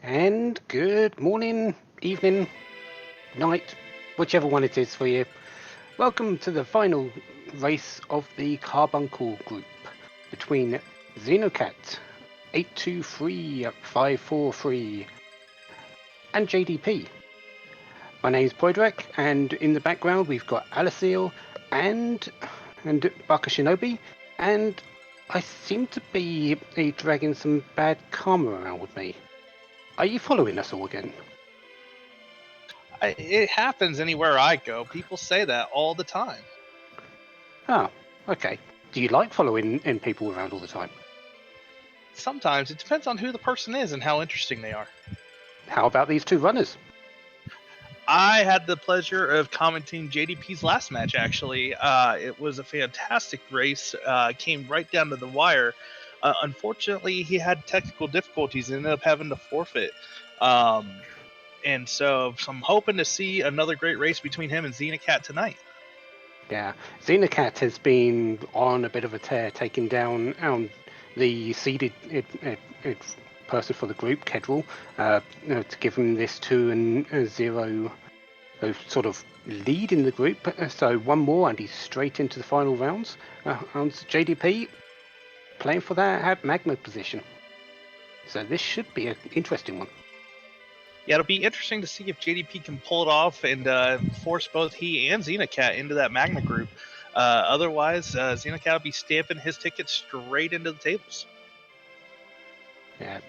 And good morning, evening, night, whichever one it is for you. Welcome to the final race of the Carbuncle group between Xenocat823543 and JDP. My name is Poidrac, and in the background we've got Aliceel and Baka Shinobi, and I seem to be dragging some bad karma around with me. Are you following us all again? It happens anywhere I go. People say that all the time. Oh, okay. Do you like following in people around all the time? Sometimes it depends on who the person is and how interesting they are. How about these two runners? I had the pleasure of commenting JDP's last match, actually. It was a fantastic race. Came right down to the wire. Unfortunately, he had technical difficulties and ended up having to forfeit. And so I'm hoping to see another great race between him and Xenocat tonight. Yeah, Xenocat has been on a bit of a tear, taking down the seeded person for the group, Kedril, to give him this 2-0 sort of lead in the group. So one more, and he's straight into the final rounds. And JDP playing for that magma position. So this should be an interesting one. Yeah, it'll be interesting to see if JDP can pull it off and force both he and Xenocat into that Magma group. Otherwise, Xenocat will be stamping his ticket straight into the tables. Yeah,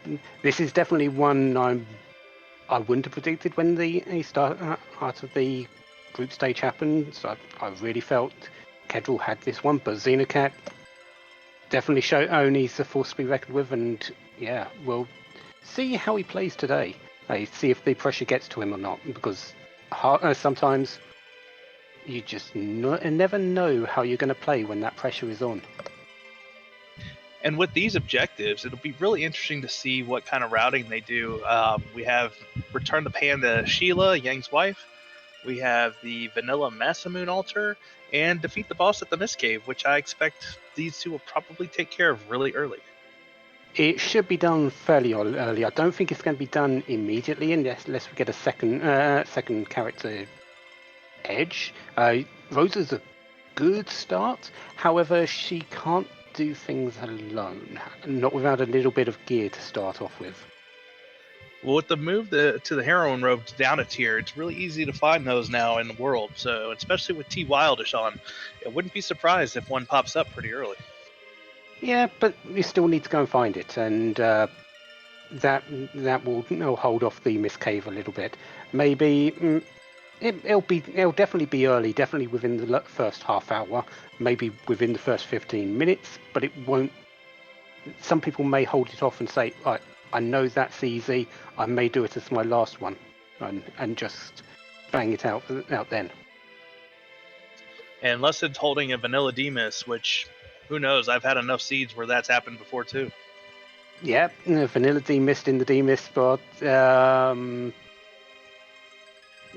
this is definitely one I wouldn't have predicted when the start out of the group stage happened. So I really felt Kedril had this one, but Xenocat definitely shown he's a force to be reckoned with, and yeah, we'll see how he plays today. See if the pressure gets to him or not, because sometimes you just never know how you're going to play when that pressure is on. And with these objectives, it'll be really interesting to see what kind of routing they do. We have Return the Panda Sheila, Yang's wife. We have the Vanilla Masamune altar, and Defeat the Boss at the Mist Cave, which I expect these two will probably take care of really early. It should be done fairly early. I don't think it's going to be done immediately unless we get a second character edge. Rosa's a good start. However, she can't do things alone, not without a little bit of gear to start off with. Well, with the move to the heroine robe down a tier, it's really easy to find those now in the world. So, especially with T Wildish on, it wouldn't be surprised if one pops up pretty early. Yeah, but you still need to go and find it, and that will hold off the Mist Cave a little bit. Maybe it'll definitely be early, definitely within the first half hour, maybe within the first 15 minutes, but it won't. Some people may hold it off and say, right, I know that's easy, I may do it as my last one, and just bang it out then. And unless it's holding a Vanilla Demus, which, who knows, I've had enough seeds where that's happened before too. Yeah, Vanilla Demist in the Demist spot. Yeah,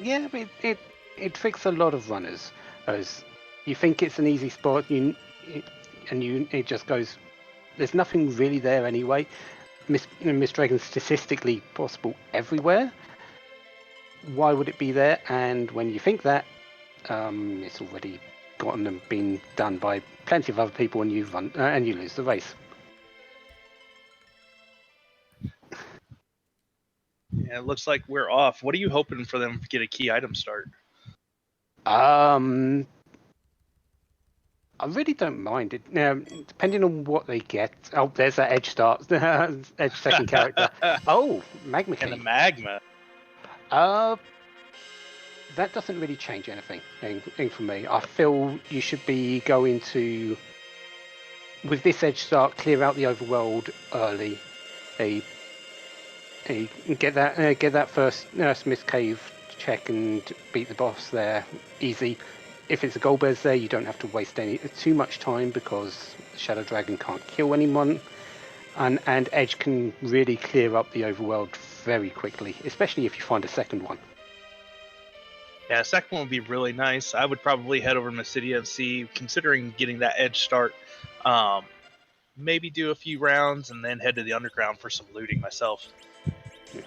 it tricks a lot of runners. As you think it's an easy spot, it just goes. There's nothing really there anyway. Miss Dragon's statistically possible everywhere. Why would it be there? And when you think that, it's already gotten and been done by plenty of other people, and you lose the race. Yeah, it looks like we're off. What are you hoping for them to get a key item start? I really don't mind it. Depending on what they get. Oh, there's that edge start, edge second character. Oh, magma key. And the magma. That doesn't really change anything for me. I feel you should be going to, with this edge start, clear out the overworld early. Get that first Smith Cave check and beat the boss there easy. If it's a Goldbear's there, you don't have to waste too much time because Shadow Dragon can't kill anyone, and Edge can really clear up the overworld very quickly, especially if you find a second one. Yeah, second one would be really nice. I would probably head over to Mysidia and see, considering getting that edge start, maybe do a few rounds and then head to the underground for some looting myself. Yeah.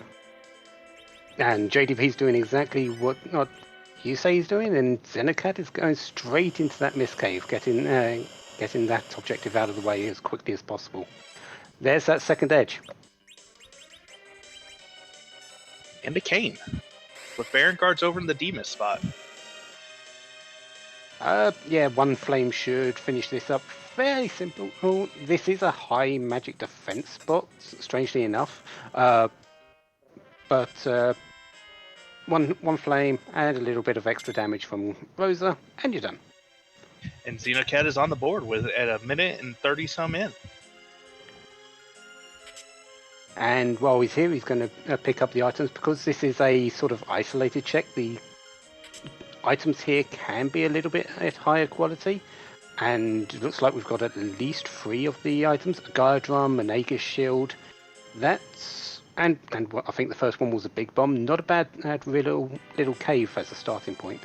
And JDP's doing exactly what not you say he's doing, and Xenocat is going straight into that mist cave, getting that objective out of the way as quickly as possible. There's that second edge. And a cane. With Baron Guards over in the Demus spot. Yeah, one flame should finish this up. Fairly simple. Oh, this is a high magic defense spot, strangely enough. But one flame and a little bit of extra damage from Rosa, and you're done. And Xenocat is on the board with at a minute and 30 some in. And while he's here, he's going to pick up the items because this is a sort of isolated check. The items here can be a little bit at higher quality, and it looks like we've got at least 3 of the items: a Gaia drum, an Aegis shield. That's and what I think the first one was a big bomb. Not a bad little cave as a starting point.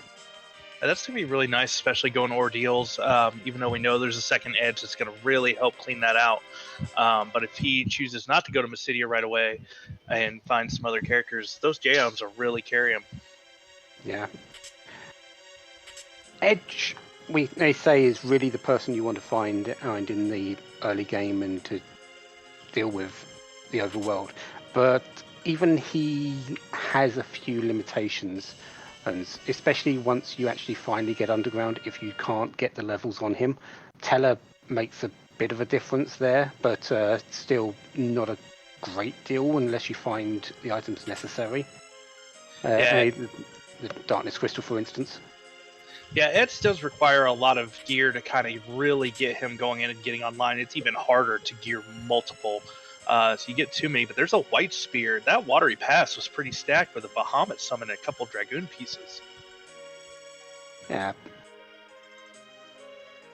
That's going to be really nice, especially going ordeals, even though we know there's a second edge that's going to really help clean that out. But if he chooses not to go to Mysidia right away and find some other characters, those J-Ums will really carry him. Yeah. Edge, they say, is really the person you want to find in the early game and to deal with the overworld. But even he has a few limitations. And especially once you actually finally get underground, if you can't get the levels on him, Teller makes a bit of a difference there, but still not a great deal unless you find the items necessary. The Darkness Crystal, for instance. Yeah, Edge does require a lot of gear to kind of really get him going in and getting online. It's even harder to gear multiple. So you get too many, but there's a white spear. That watery pass was pretty stacked with a Bahamut summon and a couple Dragoon pieces. Yeah.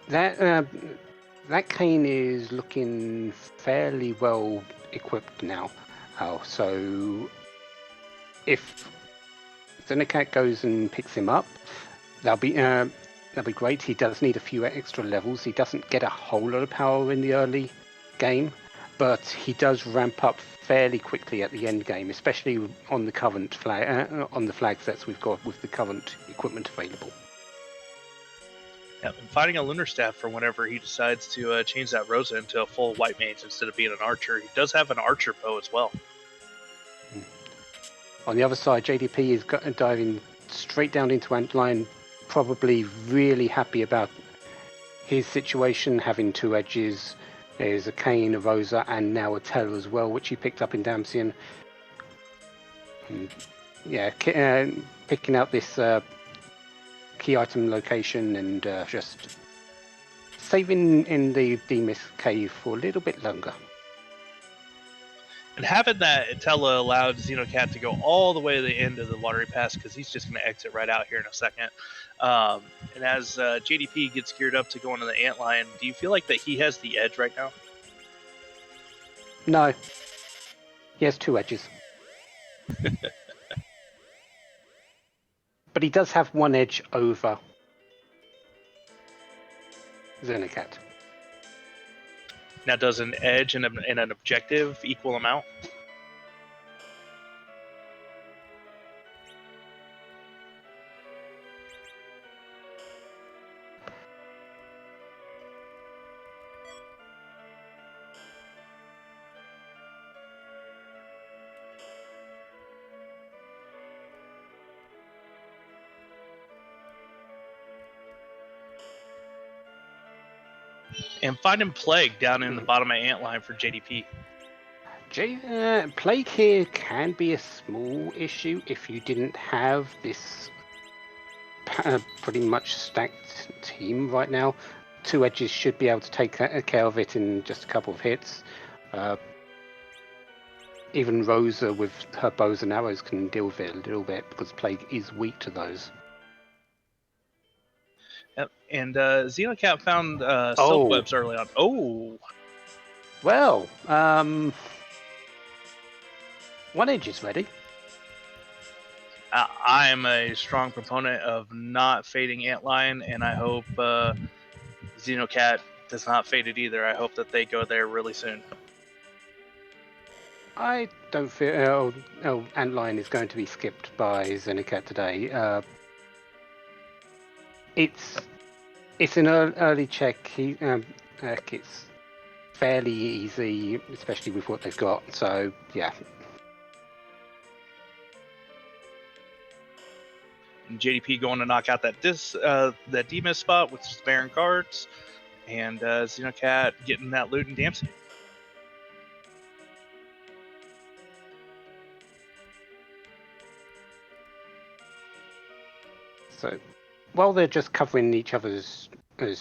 That cane is looking fairly well equipped now. So if Xenocat goes and picks him up, that'll be great. He does need a few extra levels. He doesn't get a whole lot of power in the early game, but he does ramp up fairly quickly at the end game, especially on the current on the flag sets we've got with the current equipment available. Yeah, and finding a Lunar Staff for whenever he decides to change that Rosa into a full white mage instead of being an archer. He does have an archer bow as well. On the other side, JDP is diving straight down into Antlion, probably really happy about his situation, having 2 edges. There's a Cane, a Rosa, and now a Teller as well, which he picked up in Damsian. Yeah, picking out this key item location and just saving in the Demus cave for a little bit longer. And having that Tella allowed Xenocat to go all the way to the end of the watery pass because he's just going to exit right out here in a second. And as JDP gets geared up to go into the Antlion, do you feel like that he has the edge right now? No. He has 2 edges. But he does have 1 edge over Xenocat. Now, does an edge and an objective equal amount? And finding Plague down in the bottom of Antlion for JDP. Plague here can be a small issue if you didn't have this pretty much stacked team right now. 2 edges should be able to take care of it in just a couple of hits. Even Rosa with her bows and arrows can deal with it a little bit because Plague is weak to those. Yep. And Xenocat found silk webs early on. Oh! Well, 1 edge is ready. I am a strong proponent of not fading Antlion, and I hope Xenocat does not fade it either. I hope that they go there really soon. I don't feel Antlion is going to be skipped by Xenocat today. It's an early check. It's fairly easy, especially with what they've got. So yeah. And JDP going to knock out that D-miss spot with his Baron cards, and Xenocat getting that loot and Dempsey. So while they're just covering each other's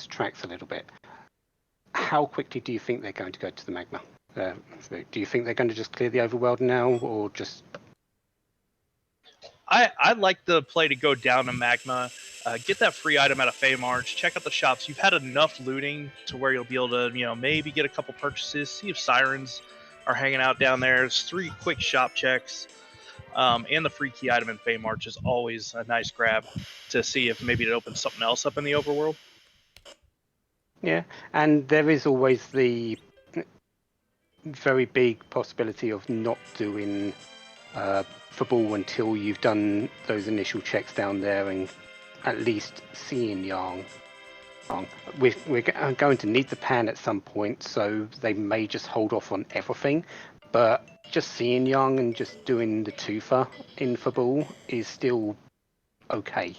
tracks a little bit, how quickly do you think they're going to go to the Magma? Do you think they're going to just clear the overworld now, or just... I like the play to go down to Magma, get that free item out of Feymarch, check out the shops. You've had enough looting to where you'll be able to, maybe get a couple purchases, see if Sirens are hanging out down there. There's 3 quick shop checks, and the free key item in Feymarch is always a nice grab to see if maybe it opens something else up in the overworld. Yeah, and there is always the very big possibility of not doing football until you've done those initial checks down there and at least seeing Yang. We're going to need the pan at some point, so they may just hold off on everything. But just seeing Yang and just doing the twofer in football is still okay.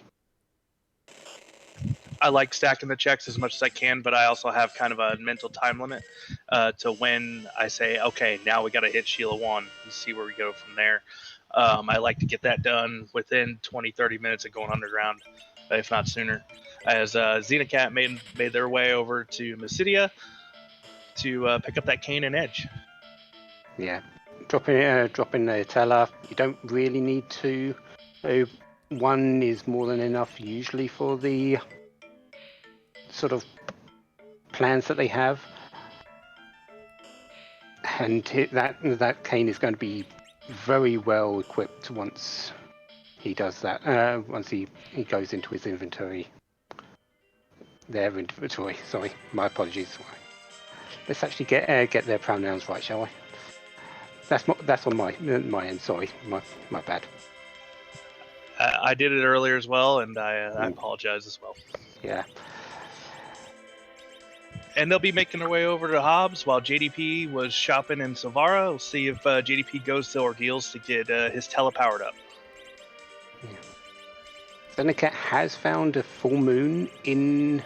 I like stacking the checks as much as I can, but I also have kind of a mental time limit to when I say, okay, now we got to hit Sheila 1 and see where we go from there. I like to get that done within 20-30 minutes of going underground, if not sooner. As Xenocat made their way over to Mysidia to pick up that Cane and Edge. Yeah, dropping the teller. You don't really need to. 1 is more than enough usually for the sort of plans that they have, and that Cane is going to be very well equipped once he does that. Once he goes into his inventory. Their inventory. Sorry, my apologies. Let's actually get their pronouns right, shall we? That's on my end. Sorry, my bad. I did it earlier as well, and I apologize as well. Yeah. And they'll be making their way over to Hobbs while JDP was shopping in Silvara. We'll see if JDP goes to Ordeals to get his telepowered up. Yeah. Xenocat has found a full moon in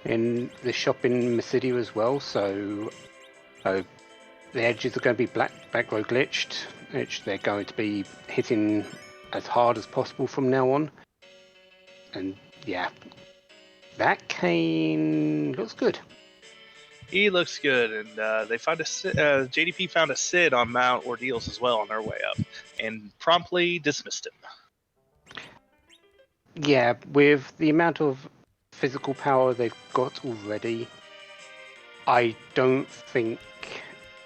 the shop in Mysidia as well, so the edges are going to be back row glitched, which they're going to be hitting as hard as possible from now on. And yeah, that Cane looks good. He looks good, and they found JDP found a Sid on Mount Ordeals as well on their way up, and promptly dismissed him. Yeah, with the amount of physical power they've got already, I don't think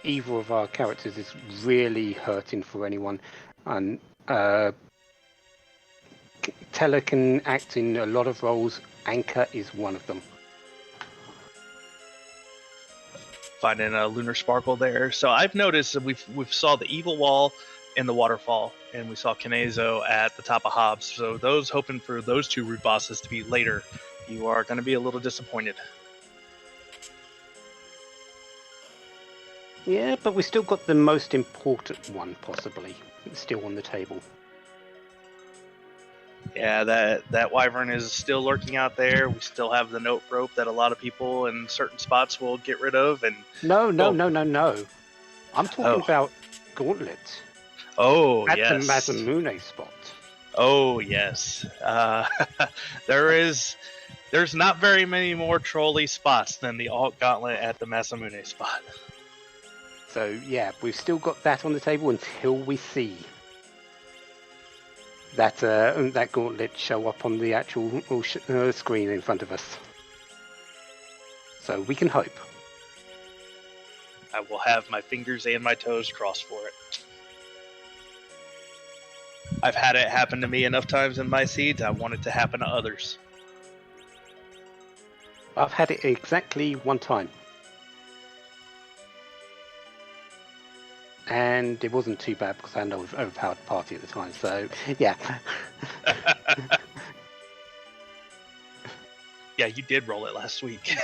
either of our characters is really hurting for anyone. And Teller can act in a lot of roles. Anchor is one of them. Finding a Lunar Sparkle there. So I've noticed that we've saw the Evil Wall in the Waterfall, and we saw Kinezo at the top of Hobbs. So those hoping for those 2 root bosses to be later, you are going to be a little disappointed. Yeah, but we still got the most important one, possibly, still on the table. Yeah, that Wyvern is still lurking out there. We still have the Note Rope that a lot of people in certain spots will get rid of. And No. I'm talking about Gauntlet. Oh, at yes. the Masamune spot. Oh, yes. There's not very many more trolley spots than the Alt Gauntlet at the Masamune spot. So yeah, we've still got that on the table until we see that Gauntlet show up on the actual screen in front of us. So we can hope. I will have my fingers and my toes crossed for it. I've had it happen to me enough times in my seeds. I want it to happen to others. I've had it exactly 1 time. and it wasn't too bad because I had an overpowered party at the time. So yeah. Yeah, you did roll it last week.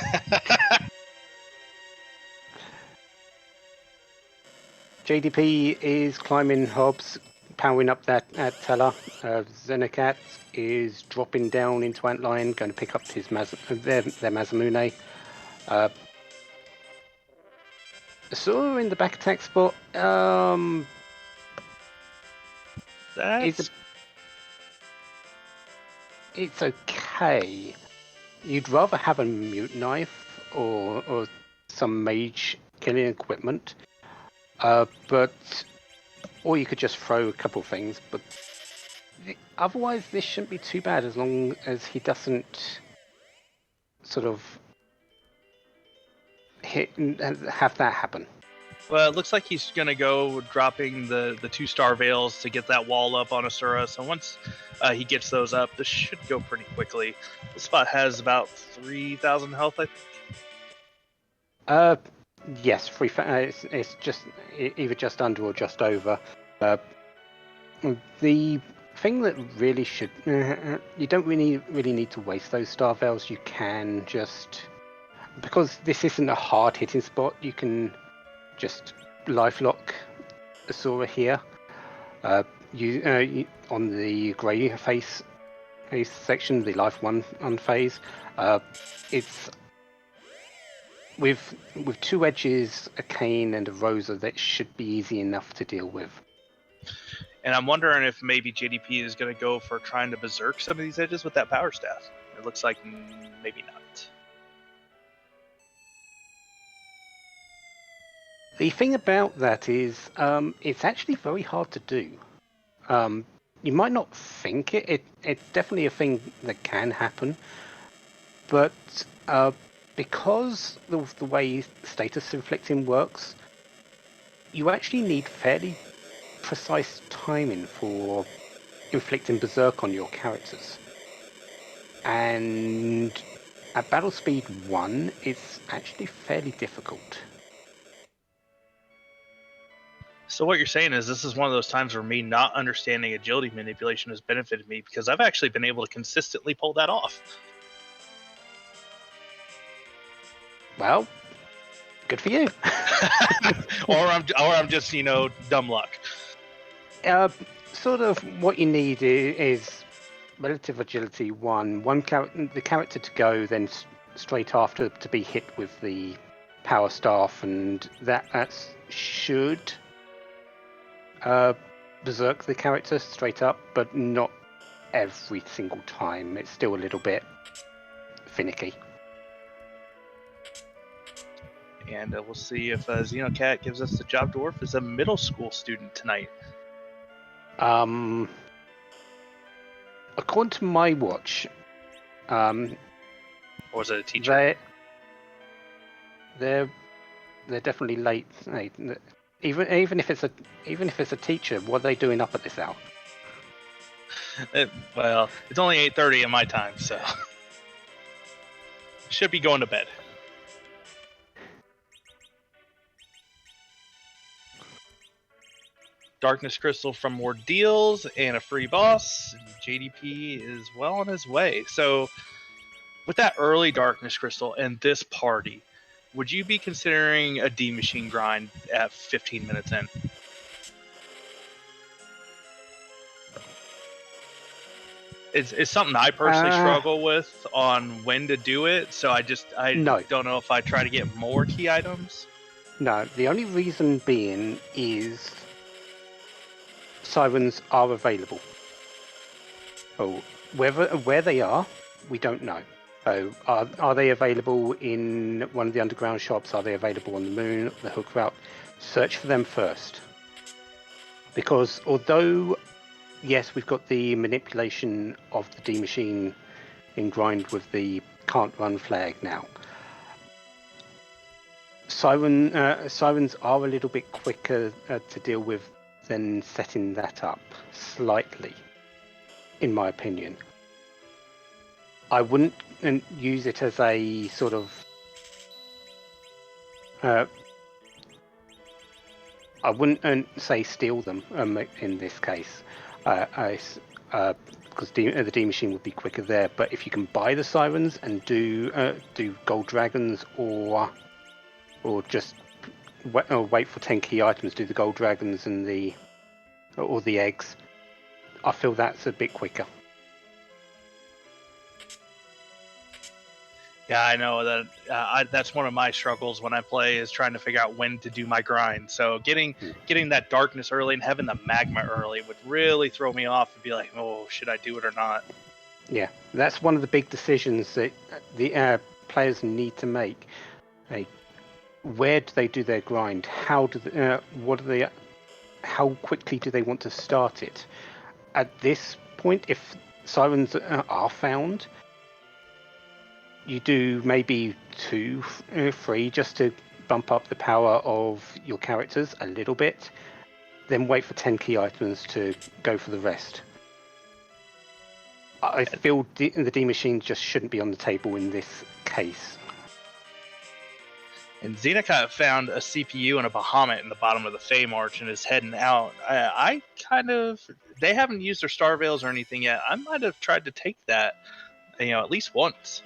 JDP is climbing hobs, powering up that teller. Xenocat is dropping down into Antlion, going to pick up his their Masamune. So in the back attack spot, That's it's okay. You'd rather have a mute knife or some mage killing equipment, but or you could just throw a couple things. But otherwise, this shouldn't be too bad as long as he doesn't sort of hit and have that happen. well, it looks like he's gonna go dropping the 2-star veils to get that wall up on Asura. So once he gets those up, this should go pretty quickly. The spot has about 3,000 health, I think. Yes, it's just either just under or just over. The thing that really should you don't really need to waste those star veils. You can just, because this isn't a hard hitting spot, you can just lifelock Asura here. You on the grey face section, the life one phase. It's with 2 edges, a cane and a Rosa, that should be easy enough to deal with. And I'm wondering if maybe JDP is going to go for trying to berserk some of these edges with that power staff. It looks like maybe not. The thing about that is, it's actually very hard to do. You might not think it's definitely a thing that can happen, but because the way status inflicting works, you actually need fairly precise timing for inflicting berserk on your characters. And at battle speed 1, it's actually fairly difficult. So what you're saying is this is one of those times where me not understanding agility manipulation has benefited me, because I've actually been able to consistently pull that off. Well, good for you. or I'm just, dumb luck. Sort of what you need is relative agility 1. The character to go, then straight after to be hit with the power staff, and that should berserk the character straight up, but not every single time. It's still a little bit finicky. And we'll see if Xenocat gives us the job dwarf as a middle school student tonight. According to my watch, or was it a teacher? They're definitely late. Even if it's a teacher, what are they doing up at this hour? Well, it's only 8:30 in my time, so should be going to bed. Darkness Crystal from more deals and a free boss. JDP is well on his way. So with that early Darkness Crystal and this party, would you be considering a D machine grind at 15 minutes in? It's something I personally struggle with on when to do it. So I don't know if I try to get more key items. No, the only reason being is sirens are available. Oh, where they are, we don't know. So are they available in one of the underground shops? Are they available on the moon, the hook route? Search for them first. Because although, yes, we've got the manipulation of the D machine in grind with the can't run flag now. Sirens are a little bit quicker to deal with than setting that up, slightly, in my opinion. I wouldn't use it as a sort of... I wouldn't say steal them in this case, because the D machine would be quicker there. But if you can buy the sirens and do gold dragons, or just wait for 10 key items, do the gold dragons and the eggs, I feel that's a bit quicker. Yeah, I know that that's one of my struggles when I play, is trying to figure out when to do my grind. So getting that darkness early and having the magma early would really throw me off and be like, oh, should I do it or not? Yeah, that's one of the big decisions that the players need to make. Where do they do their grind? How quickly do they want to start it? At this point, if sirens are found, you do maybe 2, 3 just to bump up the power of your characters a little bit, then wait for 10 key items to go for the rest. I feel the D machine just shouldn't be on the table in this case. And Xenocat found a CPU and a Bahamut in the bottom of the Fey March and is heading out. They haven't used their Star Veils or anything yet. I might have tried to take that, at least once.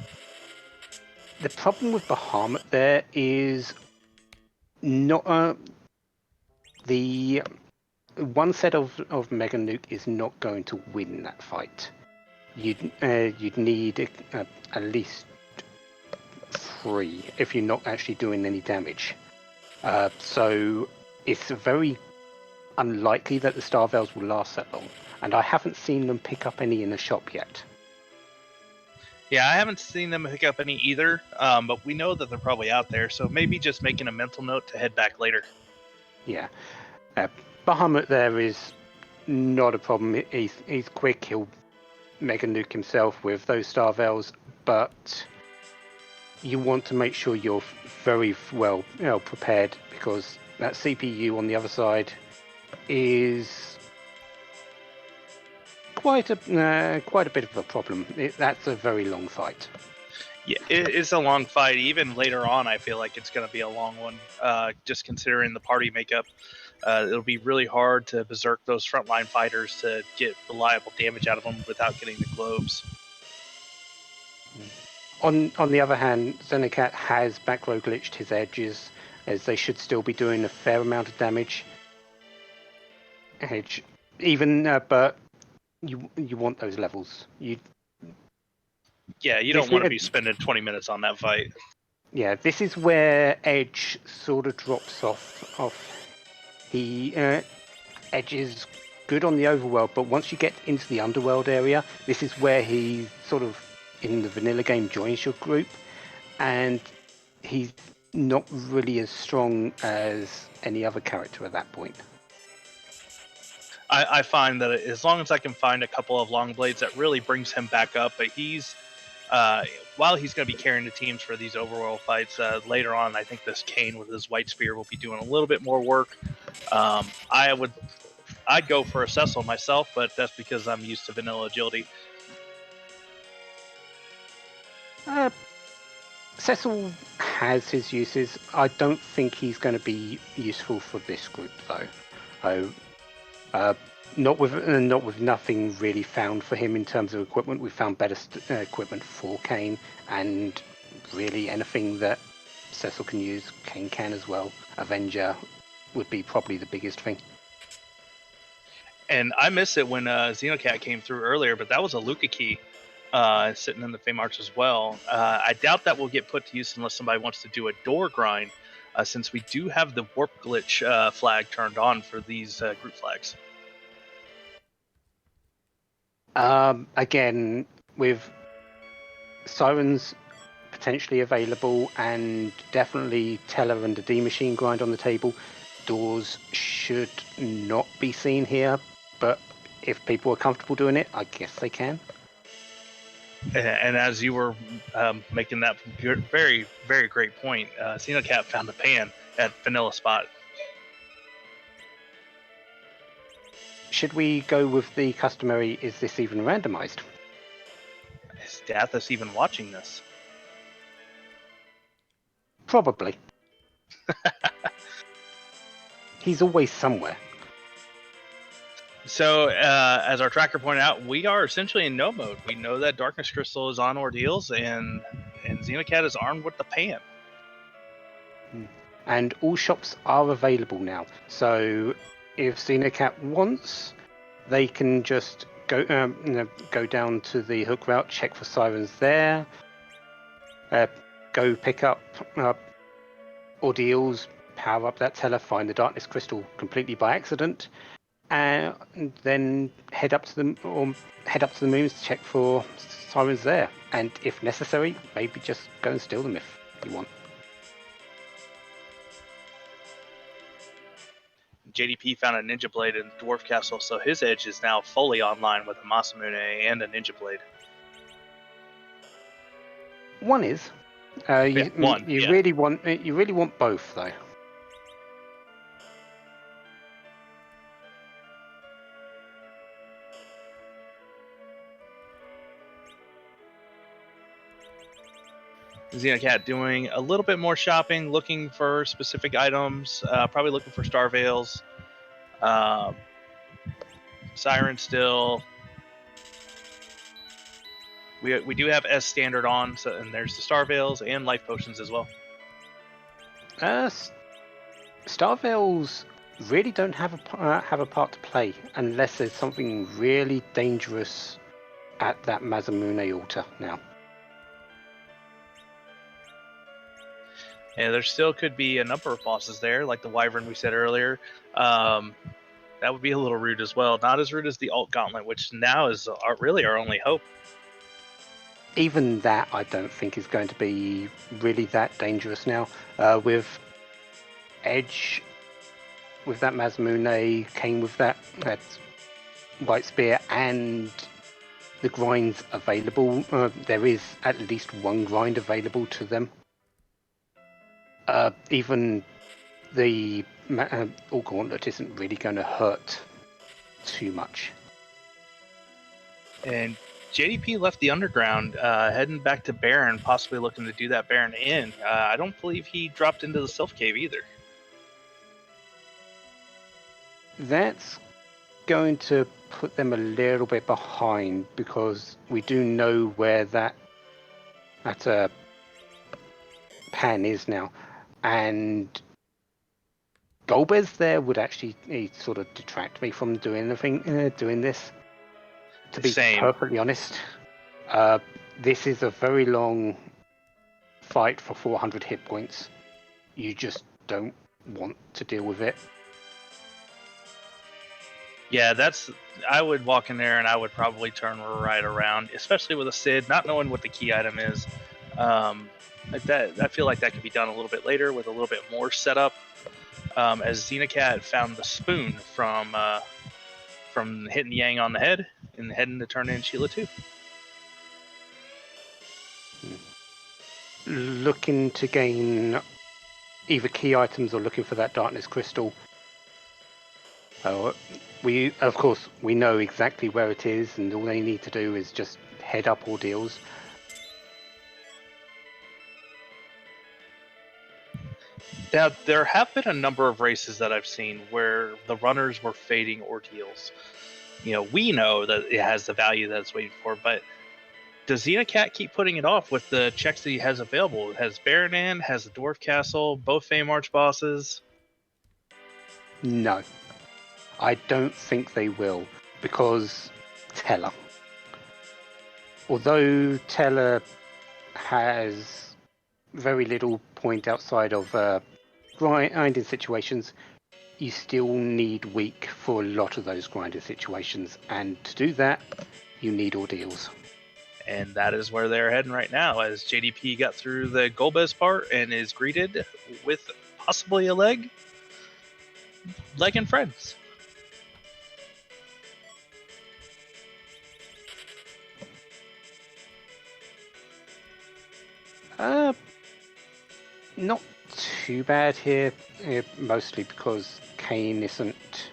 The problem with Bahamut there is not the one set of Mega Nuke is not going to win that fight. You'd need at least 3 if you're not actually doing any damage. So it's very unlikely that the Star Veils will last that long, and I haven't seen them pick up any in the shop yet. Yeah, I haven't seen them pick up any either, but we know that they're probably out there, so maybe just making a mental note to head back later. Yeah. Bahamut there is not a problem. He's quick. He'll Mega Nuke himself with those Star Veils, but you want to make sure you're very well prepared, because that CPU on the other side is quite a bit of a problem. That's a very long fight. Yeah, it's a long fight. Even later on, I feel like it's going to be a long one, just considering the party makeup. It'll be really hard to berserk those frontline fighters to get reliable damage out of them without getting the globes. On the other hand, Xenocat has back row glitched his edges, as they should still be doing a fair amount of damage. But you want those levels. You don't want to be spending 20 minutes on that fight. Yeah, this is where Edge sort of drops off. He Edge is good on the overworld, but once you get into the underworld area, this is where he sort of, in the vanilla game, joins your group, and he's not really as strong as any other character at that point. I find that as long as I can find a couple of long blades, that really brings him back up. But he's while he's going to be carrying the teams for these overworld fights later on, I think this Kane with his white spear will be doing a little bit more work. I'd go for a Cecil myself, but that's because I'm used to vanilla agility. Cecil has his uses. I don't think he's going to be useful for this group, though. Not with nothing really found for him in terms of equipment. We found better equipment for Kane, and really anything that Cecil can use, Kane can as well. Avenger would be probably the biggest thing. And I miss it when Xenocat came through earlier, but that was a Luca key sitting in the Fey March as well. I doubt that will get put to use unless somebody wants to do a door grind, since we do have the warp glitch flag turned on for these group flags. Again, with sirens potentially available and definitely Teller and the D machine grind on the table, doors should not be seen here, but if people are comfortable doing it, I guess they can. And as you were making that very, very great point, Xenocat found the pan at vanilla spot. Should we go with the customary, is this even randomized? Is Dathus even watching this? Probably. He's always somewhere. So, as our tracker pointed out, we are essentially in no mode. We know that Darkness Crystal is on Ordeals, and Xenocat is armed with the pan. And all shops are available now. So if Xenocat wants, they can just go go down to the hook route, check for sirens there, go pick up Ordeals, power up that teller, find the Darkness Crystal completely by accident, and then head up to the moons to check for sirens there. And if necessary, maybe just go and steal them if you want. JDP found a Ninja Blade in Dwarf Castle, so his edge is now fully online with a Masamune and a Ninja Blade. One is. You really want both though. Xenocat doing a little bit more shopping, looking for specific items, probably looking for Star Veils. Siren still. We do have S standard on, so, and there's the Star Veils and life potions as well. Star Veils really don't have a part to play unless there's something really dangerous at that Masamune altar now. Yeah, there still could be a number of bosses there, like the Wyvern we said earlier. That would be a little rude as well. Not as rude as the Alt Gauntlet, which now is really our only hope. Even that, I don't think is going to be really that dangerous now. With Edge, with that Masamune, came with that White Spear, and the grinds available. There is at least one grind available to them. Even the Alt Gauntlet isn't really going to hurt too much. And JDP left the underground, heading back to Baron, possibly looking to do that Baron in. I don't believe he dropped into the Sylph Cave either. That's going to put them a little bit behind because we do know where that pan is now, and Golbez there would actually sort of detract me from doing this. To be perfectly honest, this is a very long fight for 400 hit points. You just don't want to deal with it. Yeah, I would walk in there and I would probably turn right around, especially with a Sid, not knowing what the key item is. I feel like that could be done a little bit later with a little bit more setup. As Xenocat found the spoon from hitting Yang on the head and heading to turn in Sheila 2. Looking to gain either key items or looking for that Darkness Crystal. We know exactly where it is, and all they need to do is just head up Ordeals. Now, there have been a number of races that I've seen where the runners were fading Ordeals. We know that it has the value that it's waiting for, but does Xenocat keep putting it off with the checks that he has available? It has Baron in, has the Dwarf Castle, both Fame Arch bosses. No, I don't think they will, because Teller. Although Teller has very little point outside of grinding situations, you still need weak for a lot of those grinding situations, and to do that, you need Ordeals. And that is where they're heading right now, as JDP got through the Golbez part and is greeted with possibly a leg and friends. Not too bad here, mostly because Kane isn't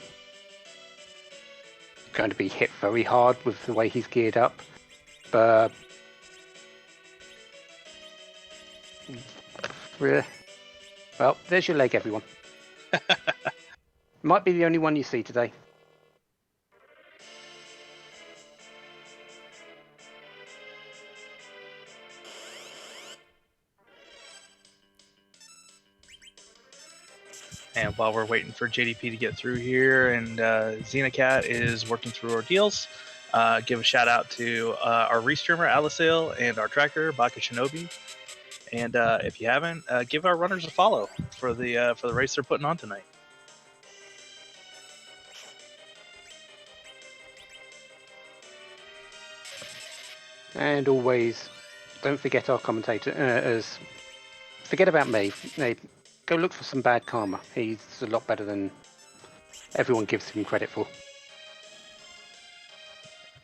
going to be hit very hard with the way he's geared up. But well, there's your leg, everyone. Might be the only one you see today. And while we're waiting for JDP to get through here and Xenocat is working through ordeals, give a shout out to our restreamer Alisail and our tracker Baka Shinobi. And if you haven't, give our runners a follow for the race they're putting on tonight. And always, don't forget our commentators. Forget about me. Go look for some BadKarma. He's a lot better than everyone gives him credit for.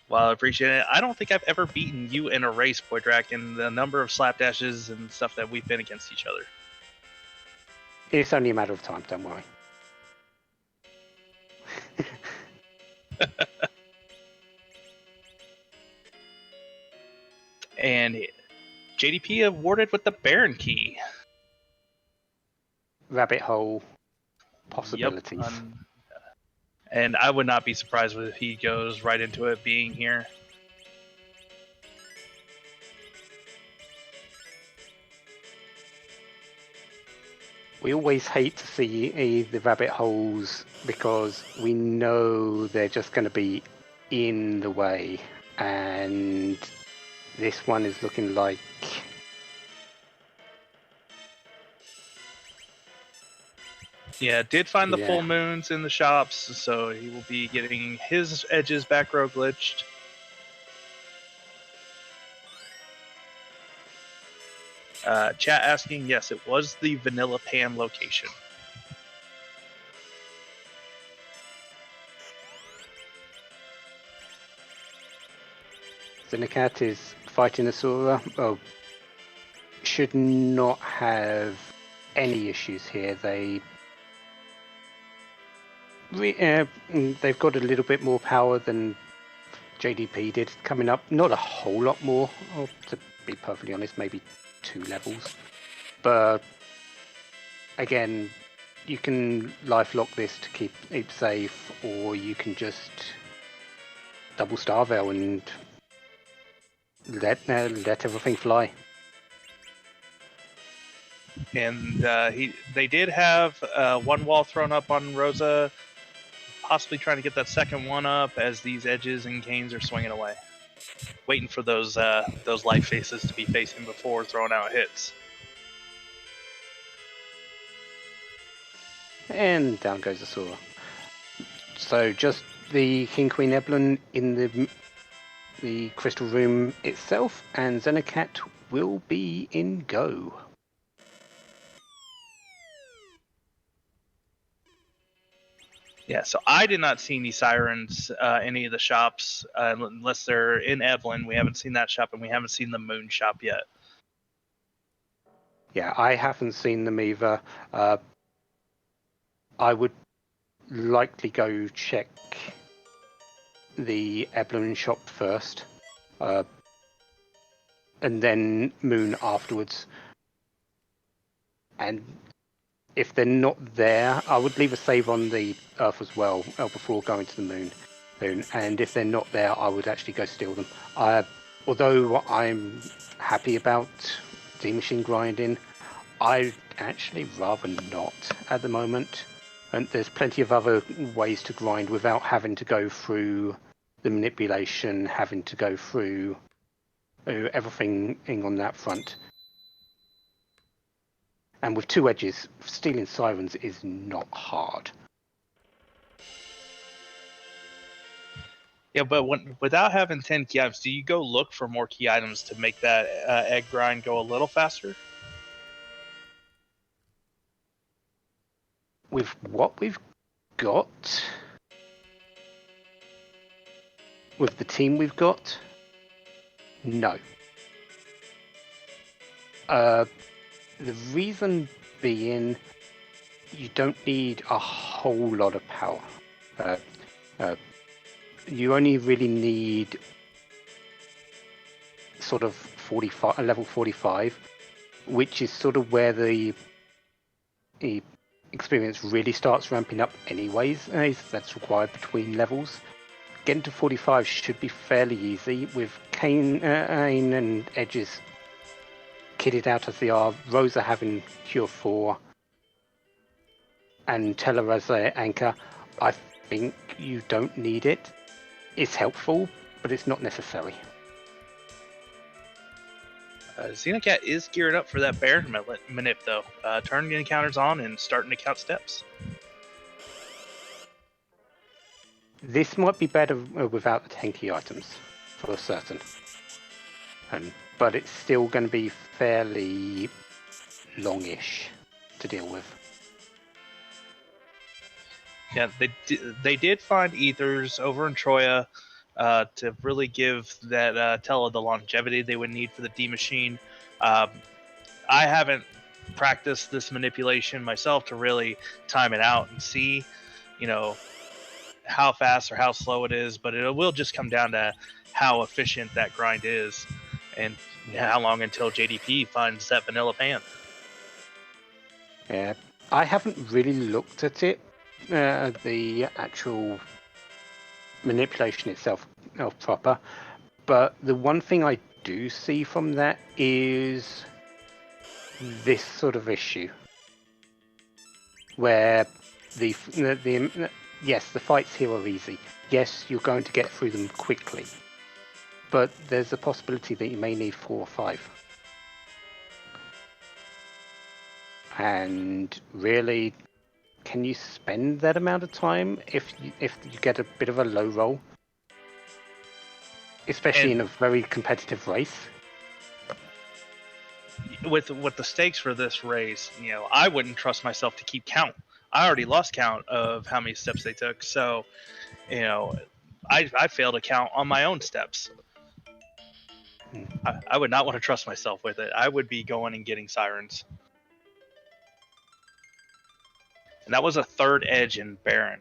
Well, I appreciate it. I don't think I've ever beaten you in a race, Poidrac, in the number of slapdashes and stuff that we've been against each other. It's only a matter of time, don't worry. And JDP awarded with the Baron key. Rabbit hole possibilities. Yep, and I would not be surprised if he goes right into it being here. We always hate to see the rabbit holes because we know they're just going to be in the way, and this one is looking like Yeah, did find the full moons in the shops, so he will be getting his edges back row glitched. Chat asking, yes, it was the Vanilla Pan location. Xenocat is fighting Asura. Oh, should not have any issues here. They've got a little bit more power than JDP did coming up. Not a whole lot more, to be perfectly honest, maybe 2 levels. But again, you can life lock this to keep it safe, or you can just double Starveil and let everything fly. And they did have one wall thrown up on Rosa, possibly trying to get that second one up as these edges and canes are swinging away, waiting for those life faces to be facing before throwing out hits. And down goes Asura. So just the King Queen Eblin in the crystal room itself, and Xenocat will be in go. Yeah, so I did not see any sirens, any of the shops, unless they're in Evelyn. We haven't seen that shop, and we haven't seen the Moon shop yet. Yeah, I haven't seen them either. I would likely go check the Eblin shop first, and then Moon afterwards. And if they're not there, I would leave a save on the Earth as well before going to the Moon. And if they're not there, I would actually go steal them. Although I'm happy about D-Machine grinding, I'd actually rather not at the moment. And there's plenty of other ways to grind without having to go through the manipulation, having to go through everything on that front. And with 2 edges, stealing sirens is not hard. Yeah, but without having 10 key items, do you go look for more key items to make that egg grind go a little faster? With what we've got, with the team we've got, no. The reason being, you don't need a whole lot of power. You only really need sort of 45, level 45, which is sort of where the experience really starts ramping up anyways, as that's required between levels. Getting to 45 should be fairly easy, with Kane and Edges kitted out as they are, Rosa having Cure 4, and Teller as their anchor. I think you don't need it. It's helpful, but it's not necessary. Xenocat is geared up for that Baron manip, though. Turning encounters on and starting to count steps. This might be better without the tanky items, for certain. But it's still going to be fairly longish to deal with. Yeah, they did find ethers over in Troya to really give that Tella the longevity they would need for the D machine. I haven't practiced this manipulation myself to really time it out and see, how fast or how slow it is, but it will just come down to how efficient that grind is and how long until JDP finds that vanilla pan. Yeah, I haven't really looked at it, the actual manipulation itself proper, but the one thing I do see from that is this sort of issue where the yes, the fights here are easy. Yes, you're going to get through them quickly, but there's a possibility that you may need 4 or 5. And really, can you spend that amount of time if you get a bit of a low roll, especially in a very competitive race? With the stakes for this race, I wouldn't trust myself to keep count. I already lost count of how many steps they took, so I failed to count on my own steps. I would not want to trust myself with it. I would be going and getting sirens. And that was a third edge in Baron.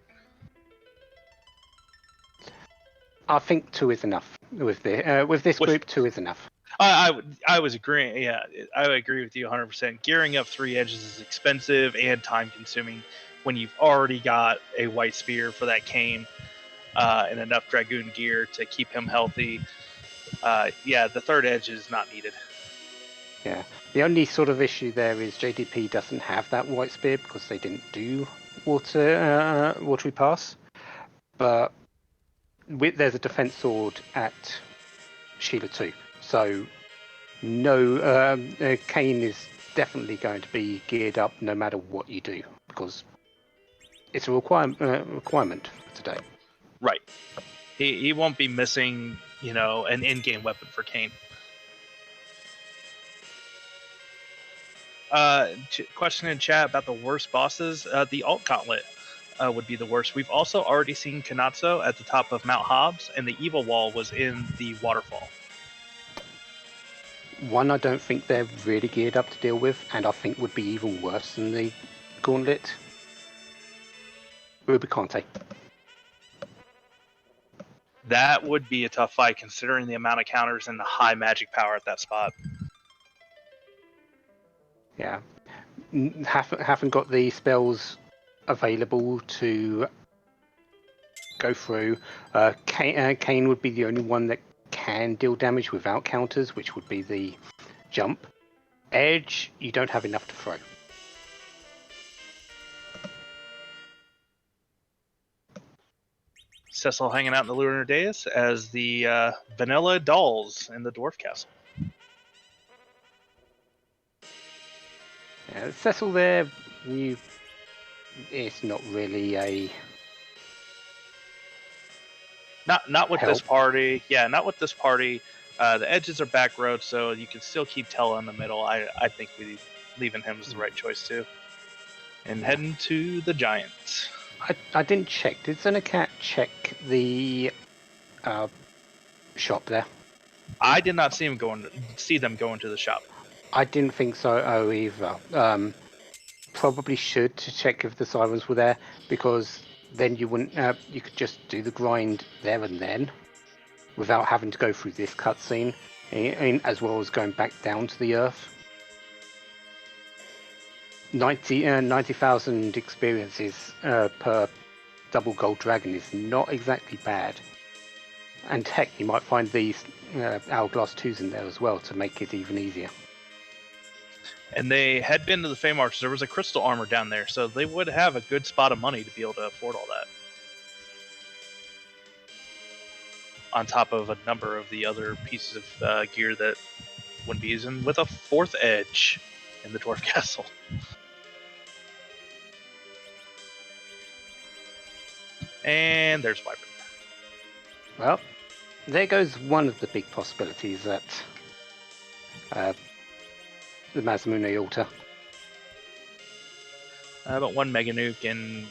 I think 2 is enough with this group. 2 is enough. I was agreeing. Yeah, I would agree with you 100%. Gearing up 3 edges is expensive and time consuming when you've already got a white spear for that Kane and enough Dragoon gear to keep him healthy. Yeah, the third edge is not needed. Yeah, the only sort of issue there is JDP doesn't have that white spear because they didn't do watery pass, but there's a defense sword at Sheila 2, so no, Kane is definitely going to be geared up no matter what you do because it's a requirement for today. Right. He won't be missing, an in-game weapon for Kane. Question in chat about the worst bosses. The Alt Gauntlet would be the worst. We've also already seen Kanatsu at the top of Mount Hobbs, and the Evil Wall was in the waterfall. One I don't think they're really geared up to deal with, and I think would be even worse than the Gauntlet. Rubicante. That would be a tough fight considering the amount of counters and the high magic power at that spot. Yeah. Haven't got the spells available to go through. Kane would be the only one that can deal damage without counters, which would be the jump. Edge, you don't have enough to throw. Cecil hanging out in the Lunar Dais as the vanilla dolls in the Dwarf Castle. Yeah, Cecil there, it's not really a... Not with help. this party. Yeah, not with this party. The edges are back road, so you can still keep Tella in the middle. I think leaving him is the right choice too. And heading to the Giants. I didn't check. Did Xenocat check the shop there? I did not see them go into the shop. I didn't think so either. Probably should to check if the sirens were there, because then you wouldn't. You could just do the grind there and then, without having to go through this cutscene, as well as going back down to the earth. 90,000 experiences per double gold dragon is not exactly bad. And heck, you might find these Hourglass 2s in there as well to make it even easier. And they had been to the Fey March. There was a crystal armor down there, so they would have a good spot of money to be able to afford all that. On top of a number of the other pieces of gear that wouldn't be using, with a 4th edge in the Dwarf Castle. And there's Wyvern. Well, there goes one of the big possibilities that the Masamune altar. But one Mega Nuke and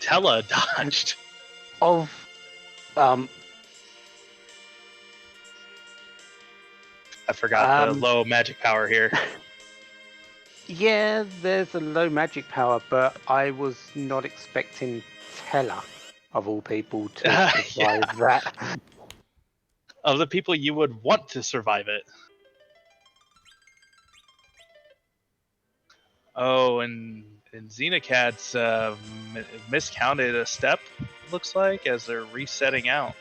Tella dodged. Of I forgot the low magic power here. Yeah, there's a low magic power, but I was not expecting Tella, of all people, to survive that. Of the people you would want to survive it. Oh, and Xenocat's miscounted a step, looks like, as they're resetting out.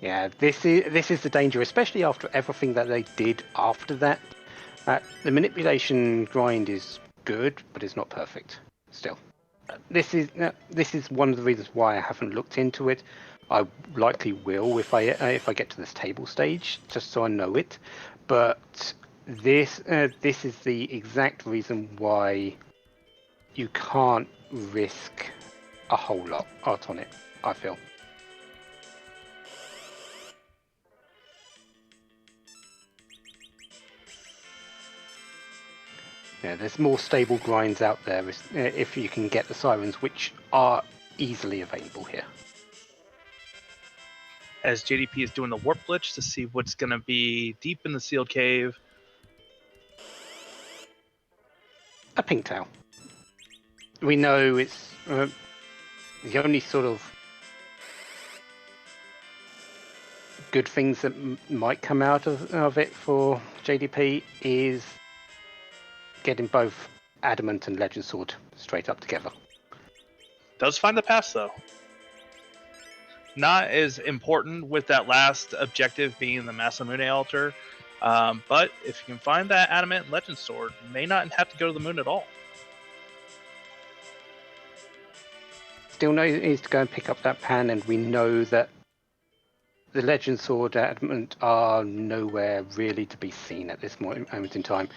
Yeah, this is the danger, especially after everything that they did after that. The manipulation grind is good, but it's not perfect. Still, this is one of the reasons why I haven't looked into it. I likely will if I get to this table stage, just so I know it. But this is the exact reason why you can't risk a whole lot on it, I feel. Yeah, there's more stable grinds out there if you can get the sirens, which are easily available here. As JDP is doing the warp glitch to see what's going to be deep in the sealed cave. A pink tail. We know it's the only sort of good things that might come out of it for JDP is getting both Adamant and Legend Sword straight up together. Does find the pass, though. Not as important with that last objective being the Masamune altar, but if you can find that Adamant and Legend Sword, you may not have to go to the moon at all. Still needs to go and pick up that pan, and we know that the Legend Sword Adamant are nowhere really to be seen at this moment in time.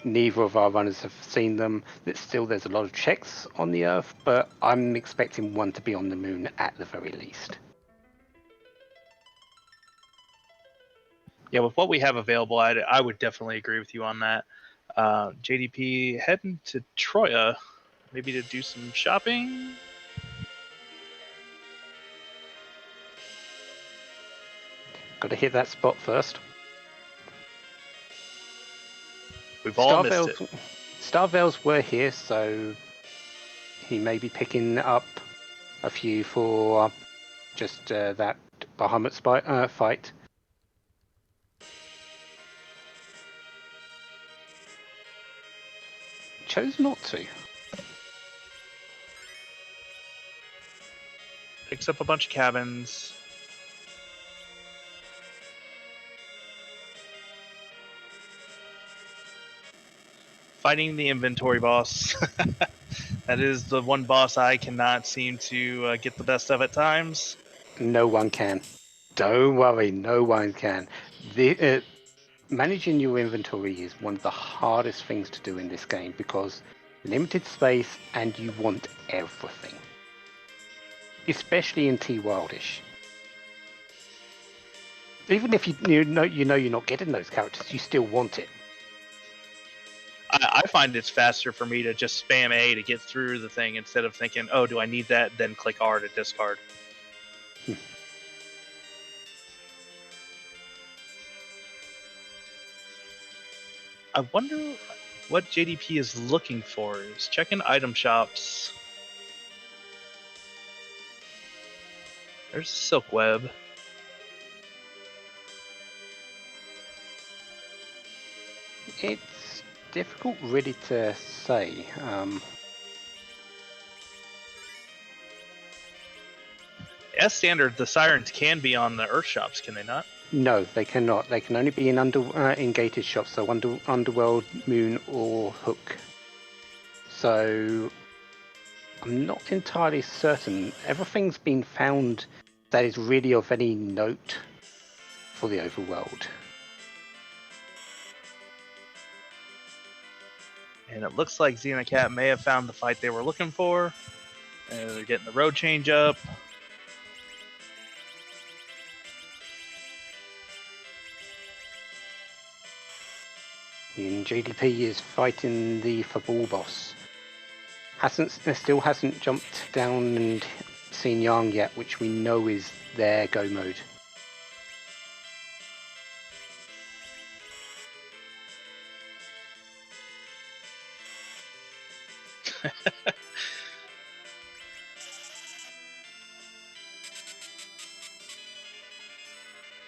Neither of our runners have seen them. There's a lot of checks on the Earth, but I'm expecting one to be on the moon at the very least. Yeah, with what we have available, I would definitely agree with you on that. JDP heading to Troya, maybe to do some shopping. Got to hit that spot first. We've all missed it. Starvales were here, so he may be picking up a few for just that Bahamut fight. Chose not to. Picks up a bunch of cabins. Fighting the inventory boss. That is the one boss I cannot seem to get the best of at times. No one can. Don't worry, no one can. Managing your inventory is one of the hardest things to do in this game because limited space and you want everything. Especially in T Wildish. Even if you know you're not getting those characters, you still want it. I find it's faster for me to just spam A to get through the thing instead of thinking, oh, do I need that? Then click R to discard. I wonder what JDP is looking for. He's checking item shops. There's a silk web. It's difficult really to say. As standard, the sirens can be on the Earth shops, can they not? No, they cannot. They can only be in gated shops, so Underworld, Moon, or Hook. So I'm not entirely certain. Everything's been found that is really of any note for the overworld. And it looks like Xenocat may have found the fight they were looking for. And they're getting the road change up. And JDP is fighting the Fabul boss. Still hasn't jumped down and seen Yang yet, which we know is their go mode.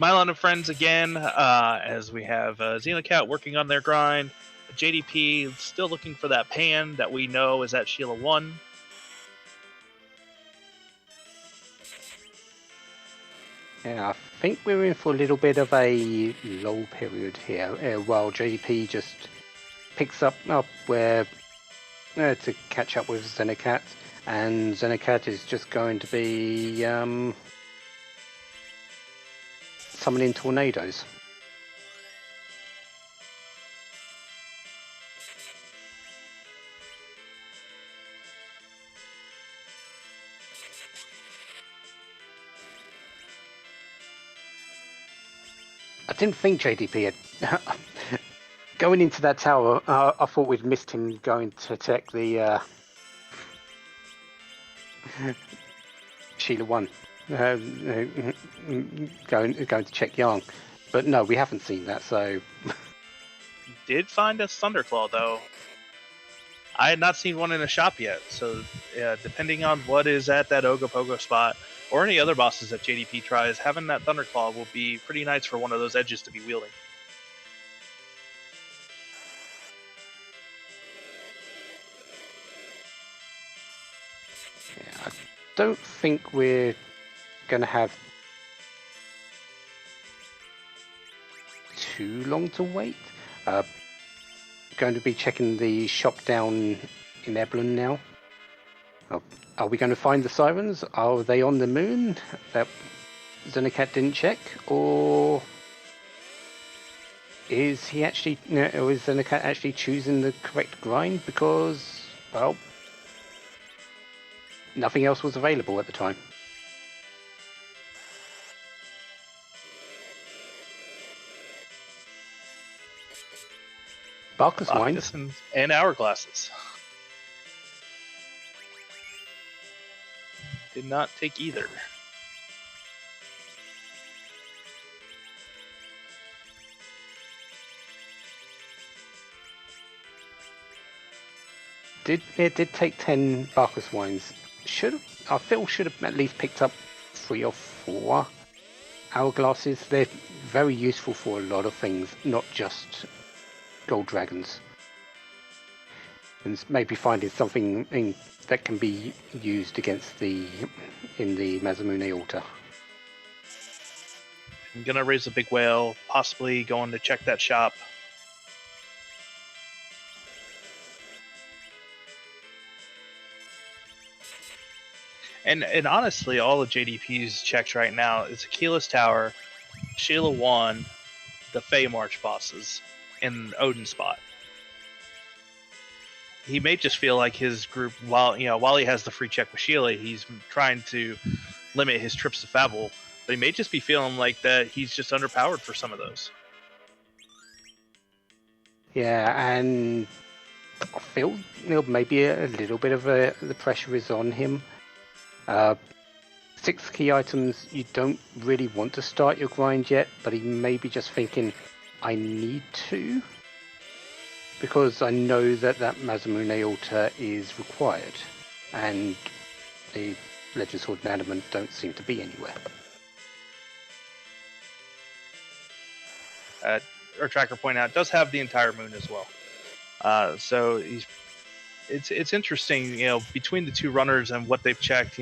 Mylon and friends again, as we have Xenocat working on their grind. JDP still looking for that pan that we know is at Sheila 1. Yeah, I think we're in for a little bit of a lull period here, while JDP just picks up where to catch up with Xenocat, and Xenocat is just going to be summoning tornadoes. I didn't think JDP had... Going into that tower, I thought we'd missed him going to check the Sheila 1. Going to check Yang. But no, we haven't seen that, so... Did find a Thunderclaw, though. I had not seen one in a shop yet, so depending on what is at that Ogopogo spot, or any other bosses that JDP tries, having that Thunderclaw will be pretty nice for one of those edges to be wielding. Yeah, I don't think we're going to have too long to wait. Going to be checking the shop down in Eblin now. Are we going to find the sirens? Are they on the moon that Xenocat didn't check, or is he actually? Or is Xenocat actually choosing the correct grind because, well, nothing else was available at the time? Barker's wines and hourglasses. Did not take either. It did take 10 Barker's wines. I feel should have at least picked up 3 or 4 hourglasses. They're very useful for a lot of things, not just gold dragons. And maybe finding something that can be used against in the Mazamune altar. I'm gonna raise a big whale, possibly going to check that shop. And honestly, all of JDP's checks right now is Aquila's Tower, Sheila 1, the Fey March bosses, and Odin spot. He may just feel like his group, while he has the free check with Sheila, he's trying to limit his trips to Fabul, but he may just be feeling like that he's just underpowered for some of those. Yeah, and I feel maybe a little bit of the pressure is on him. 6 key items, you don't really want to start your grind yet, but he may be just thinking, I need to, because I know that Mazamune altar is required, and the Legend Sword and Adamant don't seem to be anywhere. our tracker pointed out, does have the entire moon as well. So it's interesting, between the two runners and what they've checked.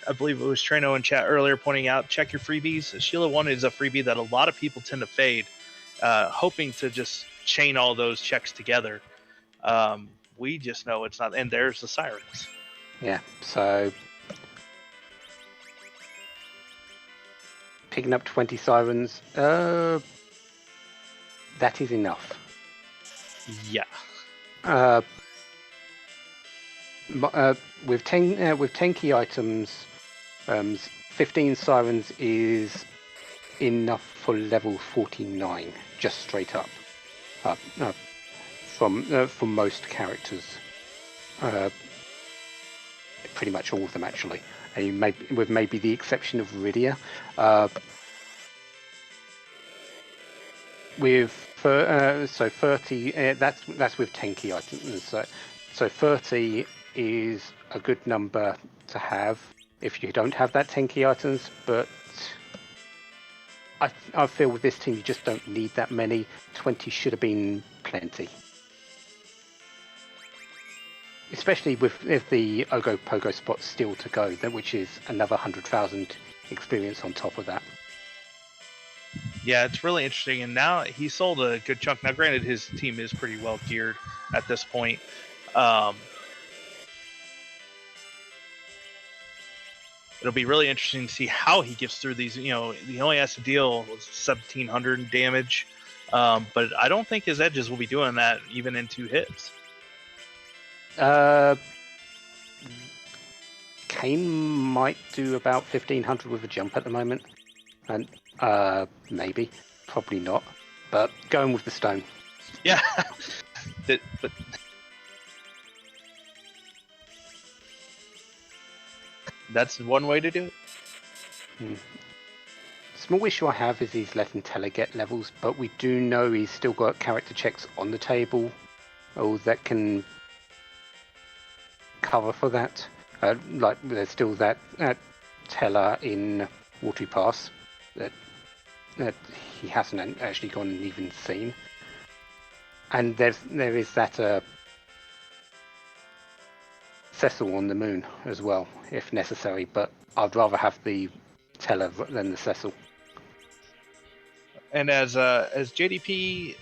I believe it was Treno in chat earlier pointing out, check your freebies. Sheila 1 is a freebie that a lot of people tend to fade, hoping to just chain all those checks together. We just know it's not. And there's the sirens. Yeah, so picking up 20 sirens, that is enough. Yeah. With 10 key items, 15 sirens is enough for level 49, just straight up. For most characters, pretty much all of them actually, with maybe the exception of Rydia. So 30, that's with 10 key items. So 30 is a good number to have if you don't have that 10 key items, but I feel with this team you just don't need that many. 20 should have been plenty. Especially if the Ogo Pogo spot still to go, which is another 100,000 experience on top of that. Yeah, it's really interesting. And now he sold a good chunk. Now, granted, his team is pretty well geared at this point. It'll be really interesting to see how he gets through these. He only has to deal with 1,700 in damage. But I don't think his edges will be doing that even in 2 hits. Kane might do about 1,500 with a jump at the moment. And maybe, probably not. But going with the stone. Yeah. But that's one way to do it. Small issue I have is he's letting Teller get levels, but we do know he's still got character checks on the table that can cover for that. Like there's still that Teller in Watery Pass that he hasn't actually gone and even seen, and there is that Cecil on the moon as well if necessary, but I'd rather have the Teller than the Cecil. And as JDP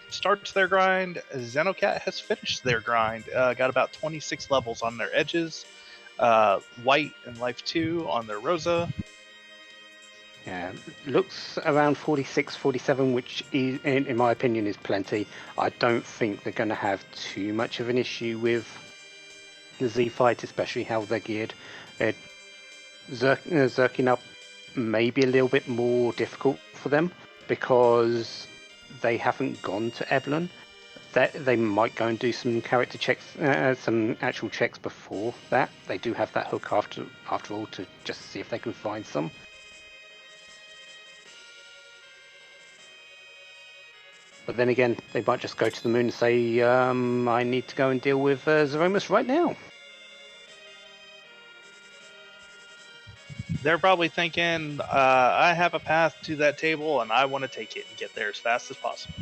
starts their grind, Xenocat has finished their grind. Got about 26 levels on their edges. White and Life 2 on their Rosa. Yeah, looks around 46, 47, which is, in my opinion, is plenty. I don't think they're going to have too much of an issue with the Z fight, especially how they're geared. Zerking up may be a little bit more difficult for them because they haven't gone to Evelyn. They might go and do some character checks, some actual checks before that. They do have that hook after all to just see if they can find some. But then again, they might just go to the moon and say, I need to go and deal with Threemus right now. They're probably thinking, I have a path to that table and I want to take it and get there as fast as possible.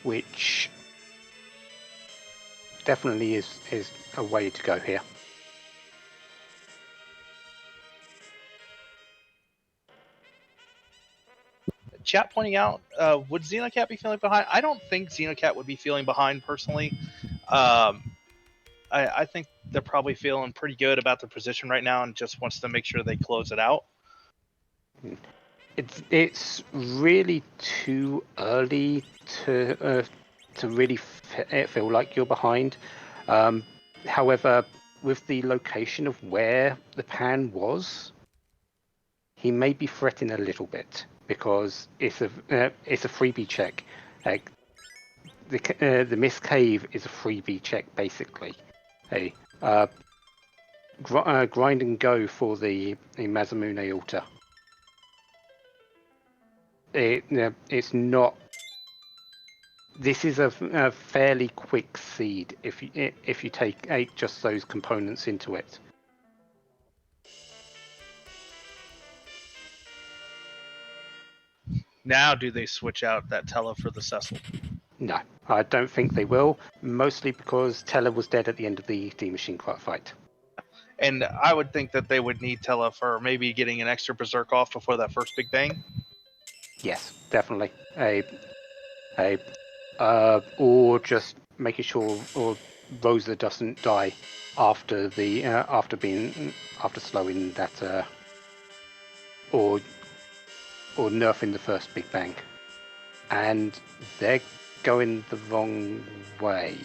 Which definitely is a way to go here. Chat pointing out, would Xenocat be feeling behind? I don't think Xenocat would be feeling behind personally. I think they're probably feeling pretty good about their position right now and just wants to make sure they close it out. It's really too early to really feel like you're behind. However, with the location of where the pan was, he may be fretting a little bit because it's a freebie check. Like the Mist Cave is a freebie check basically. Hey, grind and go for the Mazamune altar. It's not. This is a fairly quick seed if you take just those components into it. Now, do they switch out that Tella for the Cecil? No, I don't think they will. Mostly because Teller was dead at the end of the D Machine fight. And I would think that they would need Tella for maybe getting an extra Berserk off before that first big bang. Yes, definitely. Or just making sure or Rosa doesn't die after the after slowing that or nerfing the first big bang. And they're going the wrong way.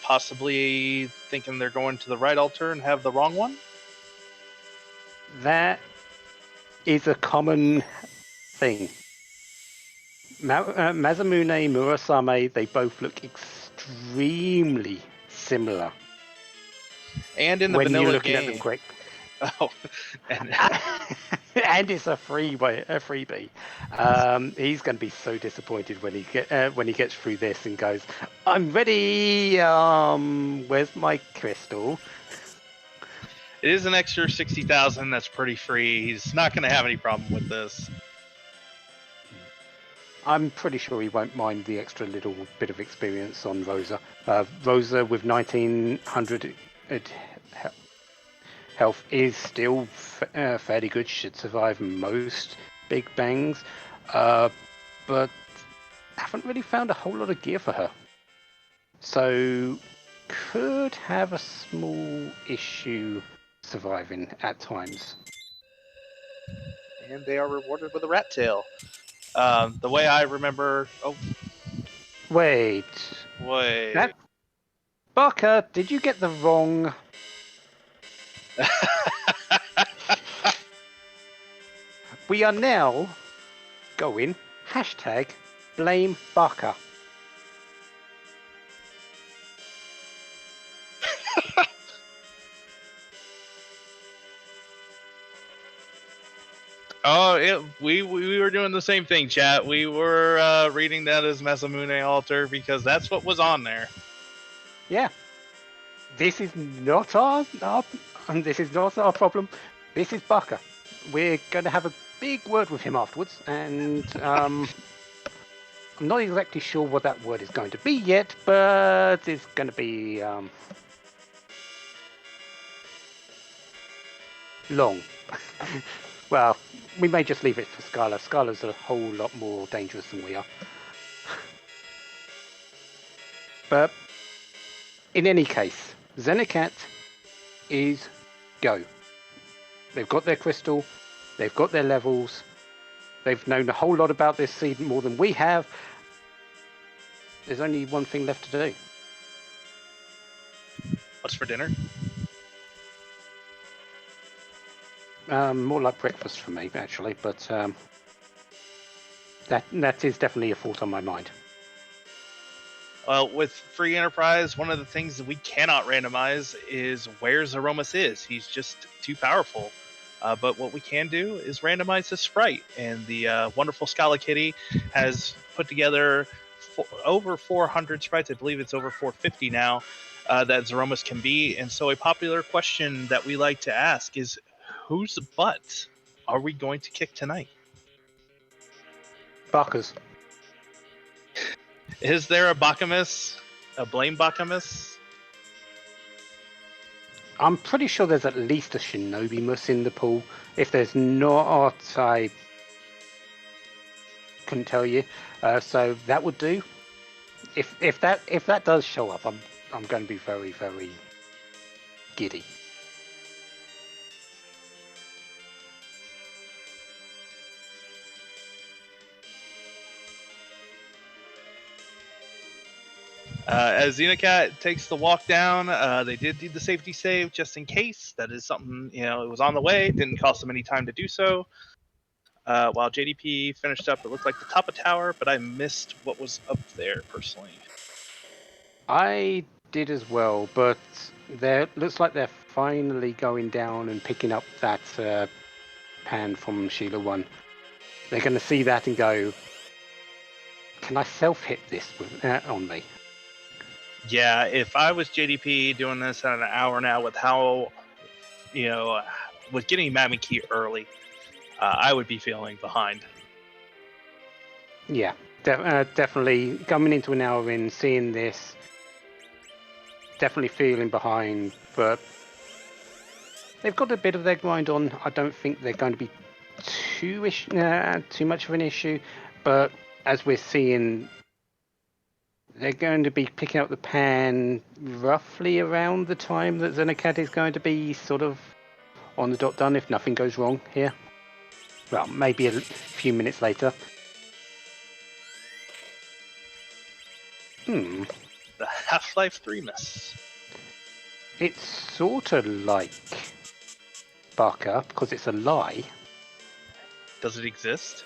Possibly thinking they're going to the right altar and have the wrong one? That is a common thing. Masamune, Murasame, they both look extremely similar. And in the when vanilla you're looking game. at them quick. Oh, and it's a freebie. He's going to be so disappointed when he gets through this and goes, "I'm ready. Where's my crystal?" it is an extra 60,000. That's pretty free. He's not going to have any problem with this. I'm pretty sure he won't mind the extra little bit of experience on Rosa. Rosa with 1900 health is still fairly good. Should survive most big bangs, but haven't really found a whole lot of gear for her. So could have a small issue surviving at times. And they are rewarded with a rat tail. The way I remember... Oh, wait. Barker, did you get the wrong... We are now going #blame Barker. Oh, we were doing the same thing, chat. We were reading that as Masamune altar because that's what was on there. Yeah. This is not our problem. This is Barker. We're going to have a big word with him afterwards, and I'm not exactly sure what that word is going to be yet, but it's going to be long. Well, we may just leave it for Scarlet. Scarlet's a whole lot more dangerous than we are. But in any case, Xenocat is go. They've got their crystal, they've got their levels, they've known a whole lot about this seed more than we have. There's only one thing left to do. What's for dinner? More like breakfast for me, actually, but that is definitely a thought on my mind. Well, with free enterprise, one of the things that we cannot randomize is where Threemus is. He's just too powerful. But what we can do is randomize his sprite, and the wonderful Scala Kitty has put together over 400 sprites. I believe it's over 450 now that Threemus can be. And so a popular question that we like to ask is, whose butt are we going to kick tonight? Barker's. Is there a Bakamus? A blame Bakamus? I'm pretty sure there's at least a Shinobi Mus in the pool. If there's not, I couldn't tell you. So that would do. If that does show up, I'm going to be very, very giddy. As Xenocat takes the walk down, they did do the safety save just in case. That is something, it was on the way. Didn't cost them any time to do so. While JDP finished up, it looked like the top of tower, but I missed what was up there personally. I did as well, but looks like they're finally going down and picking up that pan from Sheila 1. They're going to see that and go, can I self-hit this on me? Yeah, if I was JDP doing this at an hour now with how, with getting Mammy Key early, I would be feeling behind. Yeah, definitely coming into an hour in, seeing this, definitely feeling behind, but they've got a bit of their grind on. I don't think they're going to be too much of an issue, but as we're seeing, they're going to be picking up the pan roughly around the time that Xenocat is going to be sort of on the dot done if nothing goes wrong here. Well, maybe a few minutes later. The Half-Life Threemus. It's sort of like Barker because it's a lie. Does it exist?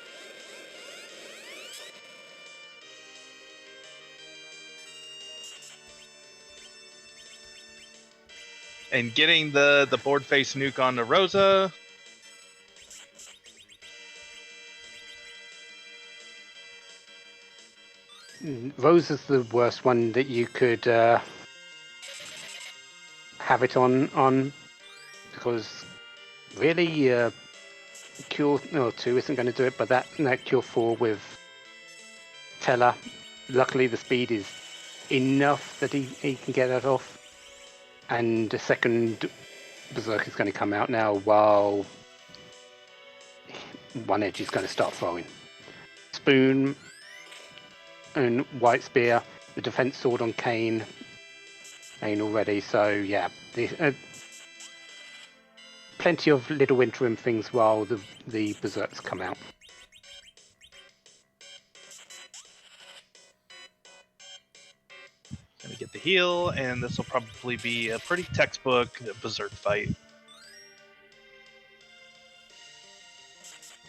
And getting the board face nuke onto Rosa. Rose is the worst one that you could have it on because really Cure 2 isn't going to do it, but that Cure 4 with Teller, luckily the speed is enough that he can get that off. And the second Berserk is going to come out now while one edge is going to start throwing. Spoon and White Spear, the defense sword on Kane ain't already, so yeah. Plenty of little interim things while the Berserks come out. Gonna get the heal, and this will probably be a pretty textbook Berserk fight.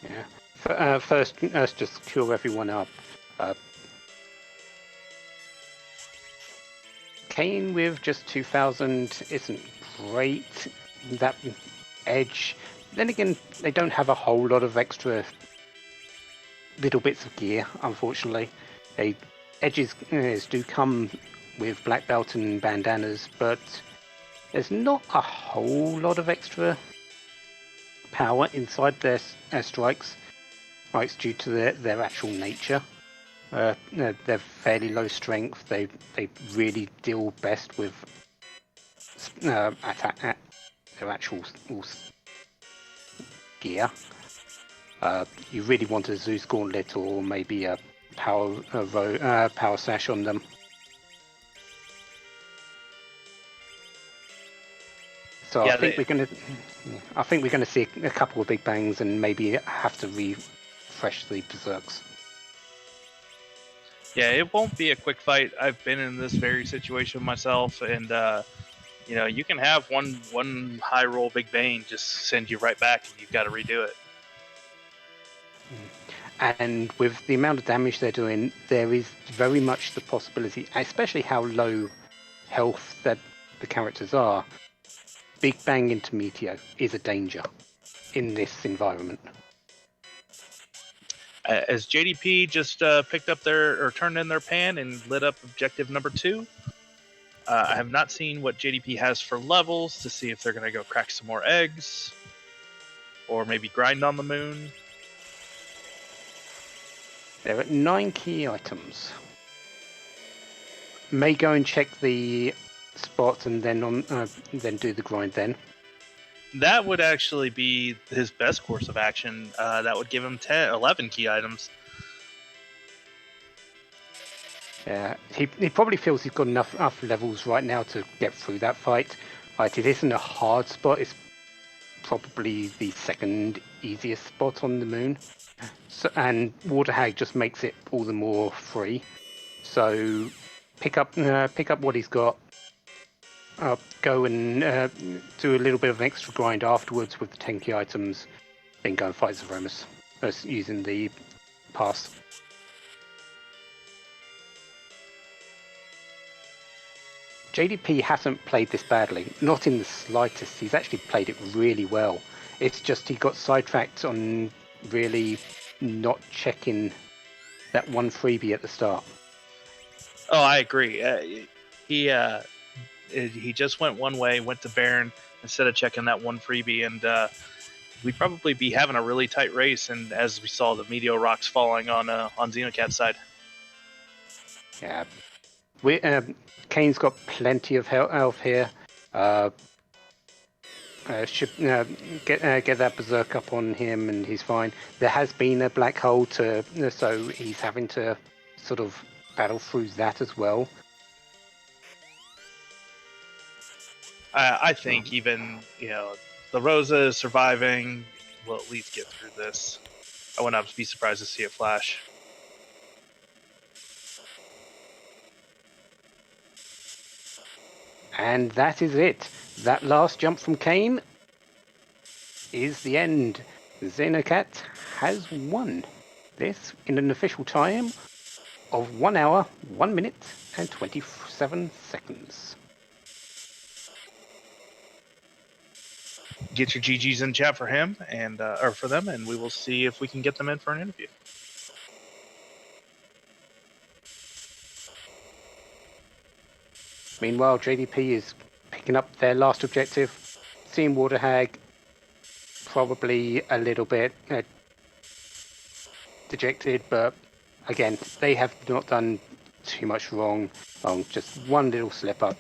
Yeah. First, let's just cure everyone up. Kane with just 2,000 isn't great. That edge. Then again, they don't have a whole lot of extra little bits of gear, unfortunately. Edges do come with black belt and bandanas, but there's not a whole lot of extra power inside their strikes. Right, due to their actual nature. They're fairly low strength. They really deal best with attack their actual gear. You really want a Zeus Gauntlet or maybe a power sash on them. So yeah, I think we're gonna see a couple of big bangs and maybe have to refresh the Berserks. Yeah, it won't be a quick fight. I've been in this very situation myself, and you can have one high roll big bang just send you right back, and you've got to redo it. And with the amount of damage they're doing, there is very much the possibility, especially how low health that the characters are, Big Bang into Meteo is a danger in this environment. As JDP just picked up turned in their pan and lit up objective number 2. I have not seen what JDP has for levels to see if they're going to go crack some more eggs or maybe grind on the moon. They're at 9 key items. May go and check the spots and then do the grind then. That would actually be his best course of action. That would give him 11 key items. Yeah, he probably feels he's got enough levels right now to get through that fight. Right, it isn't a hard spot. It's probably the second easiest spot on the moon. So, and Water Hag just makes it all the more free. So pick up what he's got. Go and do a little bit of an extra grind afterwards with the 10 key items. Then go and fight Threemus using the pass. JDP hasn't played this badly, not in the slightest. He's actually played it really well. It's just he got sidetracked on really not checking that one freebie at the start. Oh, I agree. He just went one way, went to Baron instead of checking that one freebie, and we'd probably be having a really tight race. And as we saw, the meteor rocks falling on Xenocat's side. Yeah, Kane's got plenty of health here. Should get that berserk up on him, and he's fine. There has been a black hole so he's having to sort of battle through that as well. I think even the Rosa is surviving. We'll at least get through this. I would not be surprised to see it flash. And that is it. That last jump from Kane is the end. Xenocat has won this in an official time of 1 hour, 1 minute, and 27 seconds. Get your GGs in chat for him and or for them, and we will see if we can get them in for an interview. Meanwhile, JDP is picking up their last objective. Seeing Waterhag probably a little bit dejected, but again, they have not done too much wrong. Just one little slip up.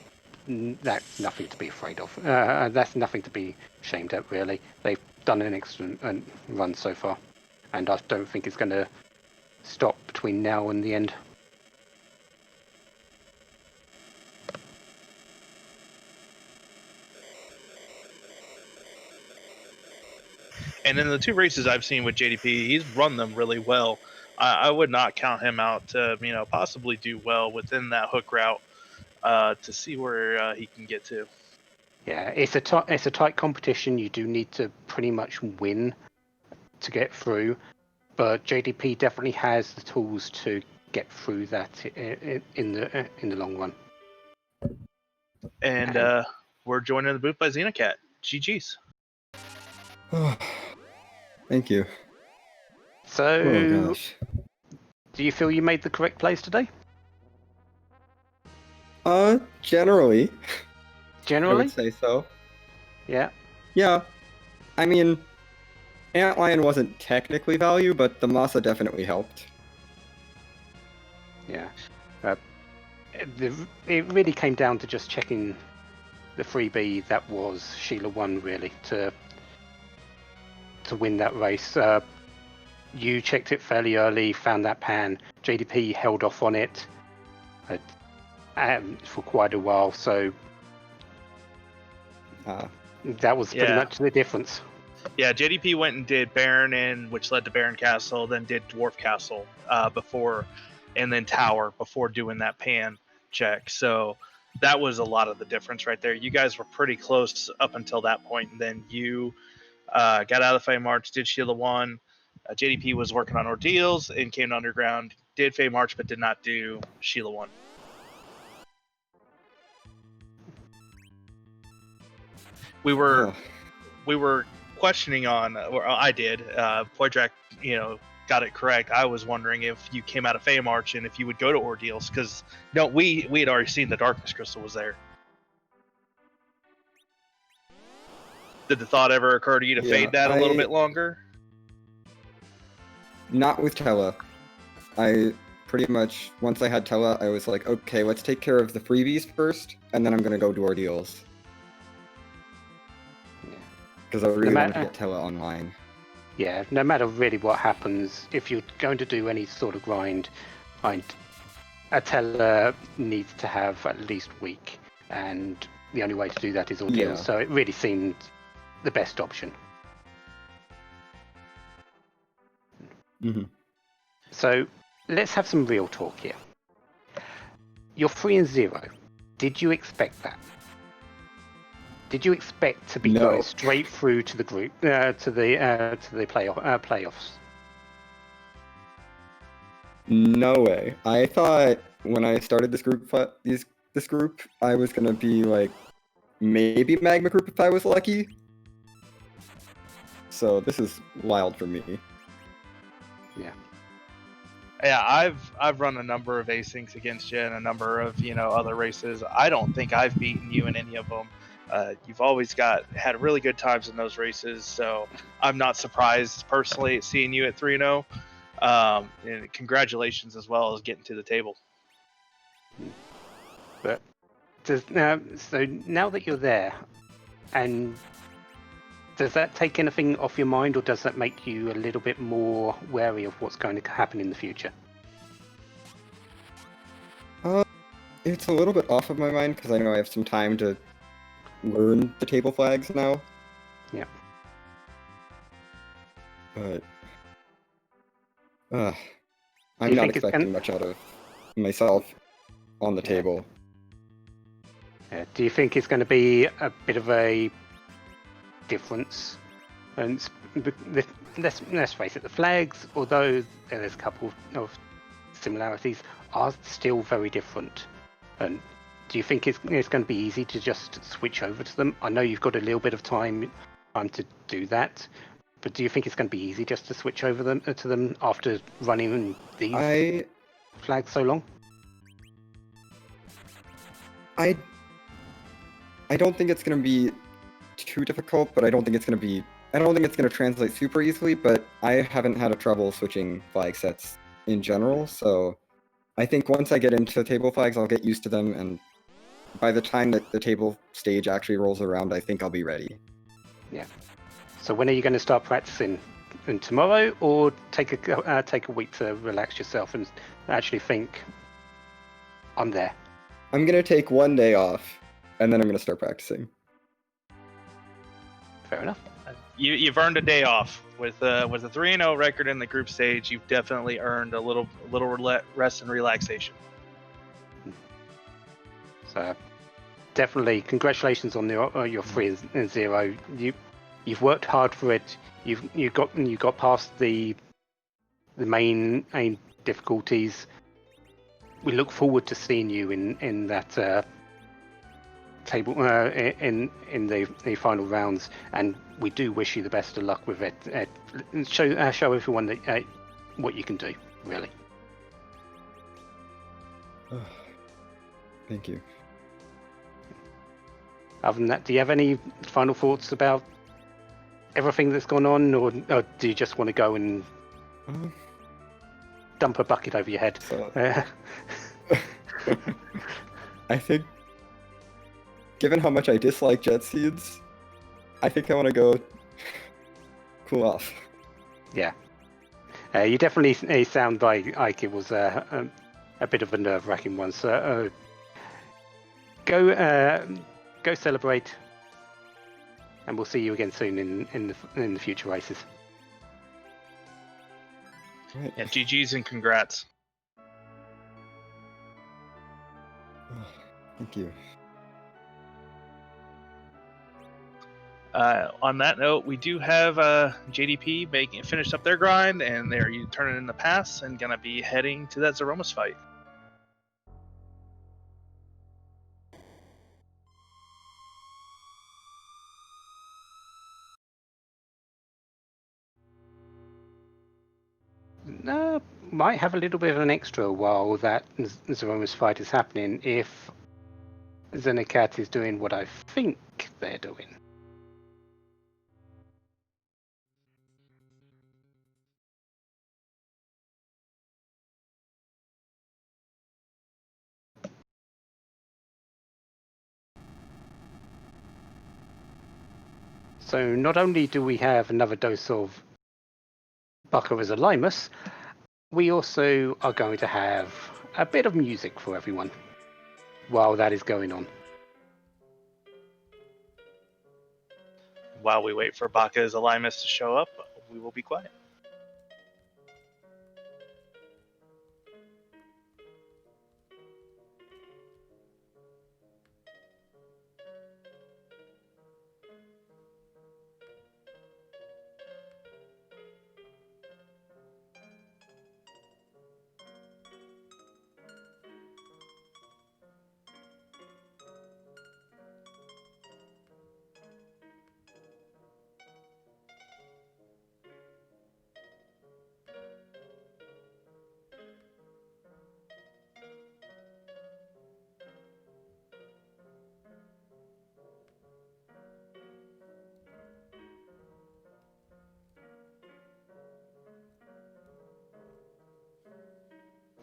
That's nothing to be afraid of. That's nothing to be ashamed at, really. They've done an excellent run so far, and I don't think it's going to stop between now and the end. And in the two races I've seen with JDP, he's run them really well. I would not count him out to possibly do well within that hook route to see where he can get to. Yeah, it's a tight competition. You do need to pretty much win to get through, but JDP definitely has the tools to get through that in the long run. And we're joined in the booth by Xenocat. GG's. Thank you. So, Oh gosh. do you feel you made the correct plays today? Generally. I Generally? would say so. Yeah. Yeah. I mean, Antlion wasn't technically value, but the Masa definitely helped. Yeah. It really came down to just checking the freebie that was Sheila 1, really, to win that race. You checked it fairly early, found that pan. JDP held off on it for quite a while, so that was pretty much the difference. Yeah, JDP went and did Baron which led to Baron Castle, then did Dwarf Castle before, and then Tower before doing that pan check. So that was a lot of the difference right there. You guys were pretty close up until that point, and then you got out of the Fey March, did Sheila 1. JDP was working on Ordeals and came to Underground, did Fey March, but did not do Sheila 1. We were questioning on, or I did. Poidrac, got it correct. I was wondering if you came out of Fey March and if you would go to Ordeals, because we had already seen the Darkness Crystal was there. Did the thought ever occur to you to fade that a little bit longer? Not with Tella. I pretty much, once I had Tella, I was like, okay, let's take care of the freebies first, and then I'm going to go do Ordeals. Because I really wanted to get Tella online. Yeah, no matter really what happens, if you're going to do any sort of grind, a Tella needs to have at least week, and the only way to do that is Ordeals. Yeah. So it really seemed the best option. Mm-hmm. So let's have some real talk here. You're 3-0. Did you expect that? Did you expect to be going straight through to the group to the playoffs? No way. I thought when I started this group, I was gonna be like maybe Magma Group if I was lucky. So this is wild for me. Yeah. Yeah, I've run a number of asyncs against you in a number of other races. I don't think I've beaten you in any of them. You've always had really good times in those races, so I'm not surprised personally at seeing you at 3-0. And congratulations as well as getting to the table. But so now that you're there, and does that take anything off your mind, or does that make you a little bit more wary of what's going to happen in the future? It's a little bit off of my mind because I know I have some time to learn the table flags now. Yeah. But Do I'm you not think it's expecting much out of myself on the table. Do you think it's going to be a bit of a difference? And let's face it, the flags, although there's a couple of similarities, are still very different. And do you think it's going to be easy to just switch over to them? I know you've got a little bit of time to do that, but do you think it's going to be easy just to switch over to them after running these flags so long? I don't think it's going to be too difficult, but I don't think it's going to translate super easily, but I haven't had a trouble switching flag sets in general, so I think once I get into table flags, I'll get used to them, and by the time that the table stage actually rolls around, I think I'll be ready. Yeah. So when are you going to start practicing? And tomorrow, or take a week to relax yourself and actually think, I'm there? I'm going to take one day off, and then I'm going to start practicing. Fair enough. You've earned a day off with a 3-0 record in the group stage. You've definitely earned a little rest and relaxation. So definitely congratulations on your 3-0. You've worked hard for it. You got past the main difficulties. We look forward to seeing you in that table in the final rounds, and we do wish you the best of luck with it. Show everyone that what you can do, really. Thank you. Other than that, do you have any final thoughts about everything that's gone on, or do you just want to go and dump a bucket over your head? I think, given how much I dislike jet seeds, I think I want to go cool off. Yeah. You definitely sound like it was a bit of a nerve-wracking one. So go celebrate, and we'll see you again soon in the future races. Right. Yeah, GG's and congrats. Thank you. On that note, we do have JDP finished up their grind, and they're turning in the pass and gonna be heading to that Threemus fight. Might have a little bit of an extra while that Threemus fight is happening if Xenocat is doing what I think they're doing. So not only do we have another dose of Bucker as a Limus, we also are going to have a bit of music for everyone while that is going on. While we wait for Baka's Alimus to show up, we will be quiet.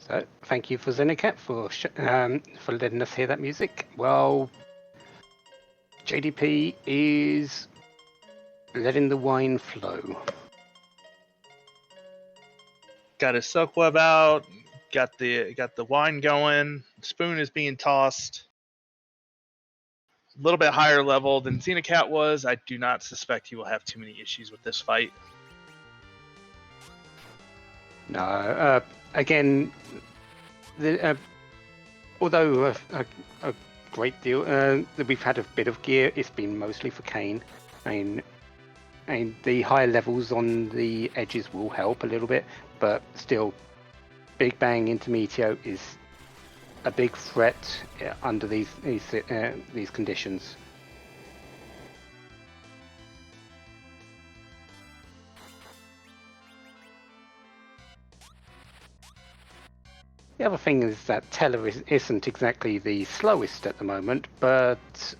So, thank you for Xenocat for letting us hear that music. Well, JDP is letting the wine flow. Got his soak web out. Got the wine going. Spoon is being tossed. A little bit higher level than Xenocat was. I do not suspect he will have too many issues with this fight. No, again, although a great deal that we've had a bit of gear, it's been mostly for Kane. I mean, the higher levels on the edges will help a little bit, but still, Big Bang into Meteo is a big threat under these conditions. The other thing is that Teller isn't exactly the slowest at the moment, but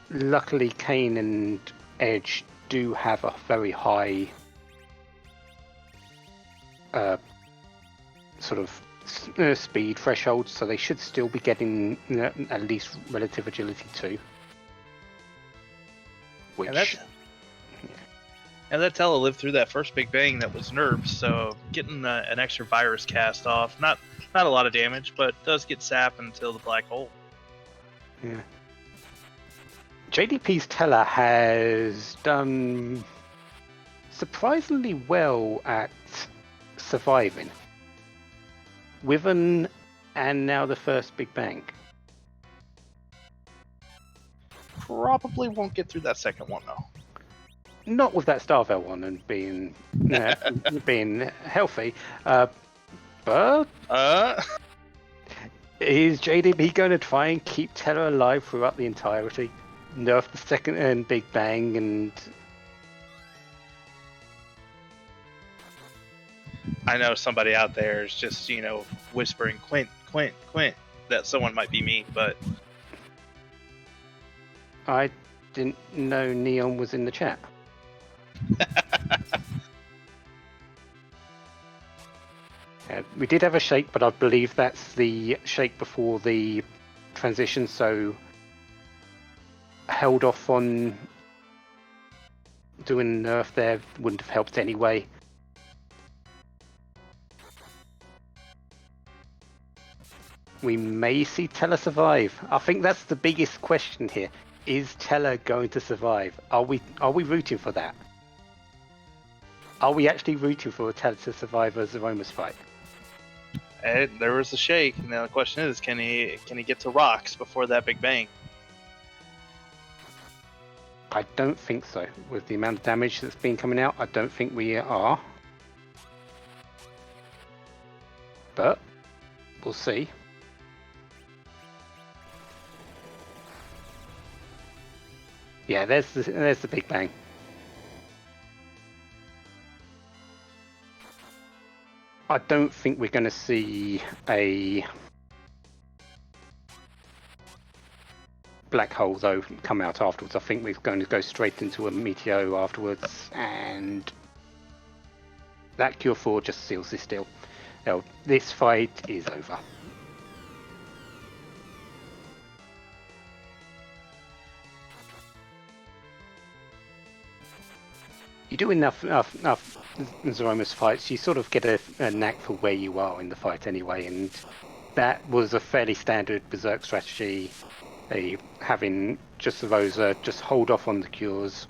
luckily Kane and Edge do have a very high sort of speed threshold, so they should still be getting at least relative agility too. Which... And that Tella lived through that first Big Bang that was nerfed, so getting an extra virus cast off, not a lot of damage, but does get sap until the black hole. Yeah. JDP's Tella has done surprisingly well at surviving. Wyvern and now the first Big Bang. Probably won't get through that second one though. Not with that Starvel one and being being healthy, but is JDP going to try and keep Terra alive throughout the entirety? Nerf the second and Big Bang and... I know somebody out there is just, whispering Quint, that someone might be me, but... I didn't know Neon was in the chat. We did have a shake, but I believe that's the shake before the transition, so held off on doing nerf there wouldn't have helped anyway. We may see Tella survive. I think that's the biggest question here. Is Tella going to survive? Are we rooting for that? Are we actually rooting for Tella to survive a Threemus fight? And there was a shake. Now the question is, can he get to rocks before that Big Bang? I don't think so. With the amount of damage that's been coming out, I don't think we are. But we'll see. Yeah, there's the Big Bang. I don't think we're going to see a black hole, though, come out afterwards. I think we're going to go straight into a Meteo afterwards, and that Cure 4 just seals this deal. Now, this fight is over. You do enough Threemus fights, you sort of get a knack for where you are in the fight anyway, and that was a fairly standard Berserk strategy, having just those just hold off on the cures.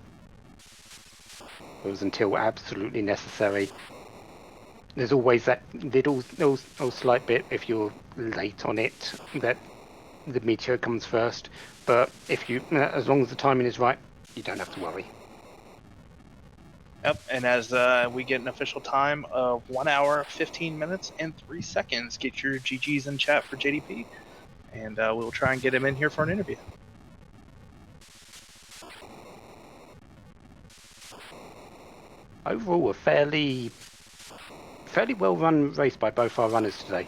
It was until absolutely necessary. There's always that little slight bit if you're late on it that the Meteor comes first, but if you, as long as the timing is right, you don't have to worry. Yep, and as we get an official time of 1 hour, 15 minutes, and 3 seconds, get your GGs in chat for JDP, and we'll try and get him in here for an interview. Overall, a fairly well-run race by both our runners today,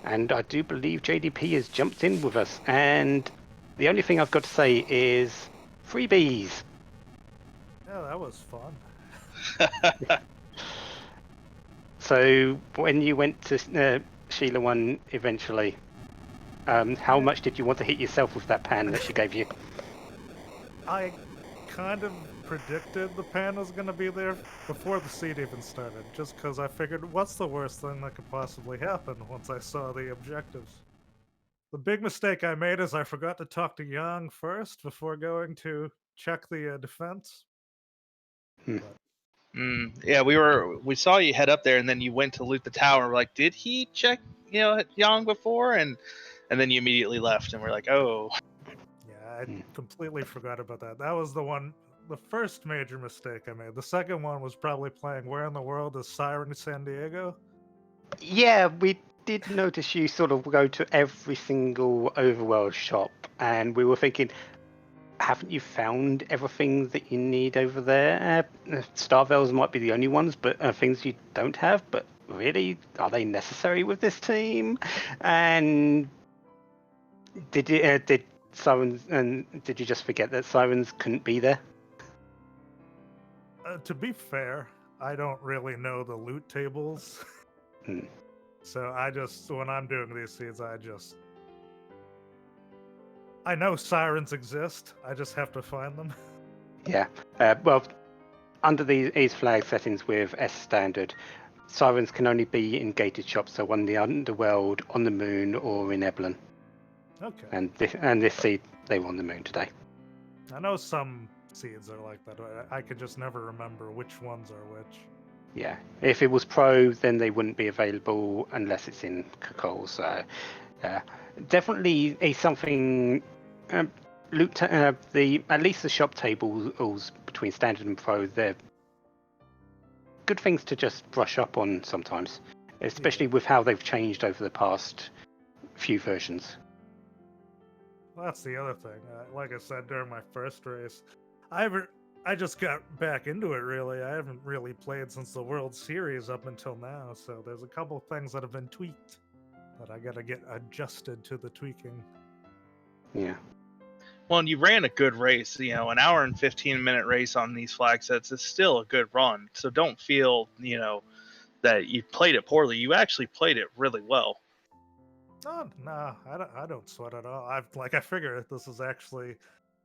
and I do believe JDP has jumped in with us, and the only thing I've got to say is freebies. Yeah, that was fun. So when you went to Sheila one eventually. How much did you want to hit yourself with that pan that she gave you? I kind of predicted the pan was going to be there before the seed even started, just because I figured what's the worst thing that could possibly happen once I saw the objectives. The big mistake I made is I forgot to talk to Yang first before going to check the defense. Yeah, we saw you head up there, and then you went to loot the tower. We're like, did he check, Yang before? And then you immediately left, and we're like, oh. Yeah, I completely forgot about that. That was the first major mistake I made. The second one was probably playing Where in the World is Siren San Diego? Yeah, we did notice you sort of go to every single overworld shop, and we were thinking, haven't you found everything that you need over there? Starvels might be the only ones, but things you don't have. But really, are they necessary with this team? And did Sirens, and did you just forget that Sirens couldn't be there? To be fair, I don't really know the loot tables. So when I'm doing these seeds, I know sirens exist. I just have to find them. Yeah. Well, under these flag settings with S standard, sirens can only be in gated shops, so on the underworld, on the moon, or in Eblin. Okay. And this seed, they were on the moon today. I know some seeds are like that. I could just never remember which ones are which. Yeah. If it was pro, then they wouldn't be available unless it's in Kakol. So, definitely something. Loot at least the shop tables between standard and pro, they're good things to just brush up on sometimes, especially with how they've changed over the past few versions. Well, that's the other thing. Like I said during my first race, I just got back into it, really. I haven't really played since the World Series up until now, so there's a couple things that have been tweaked that I gotta get adjusted to the tweaking. Yeah. Well, and you ran a good race. An hour and 15-minute race on these flag sets is still a good run. So don't feel, that you played it poorly. You actually played it really well. Oh, nah, I don't sweat at all. I figure this is actually,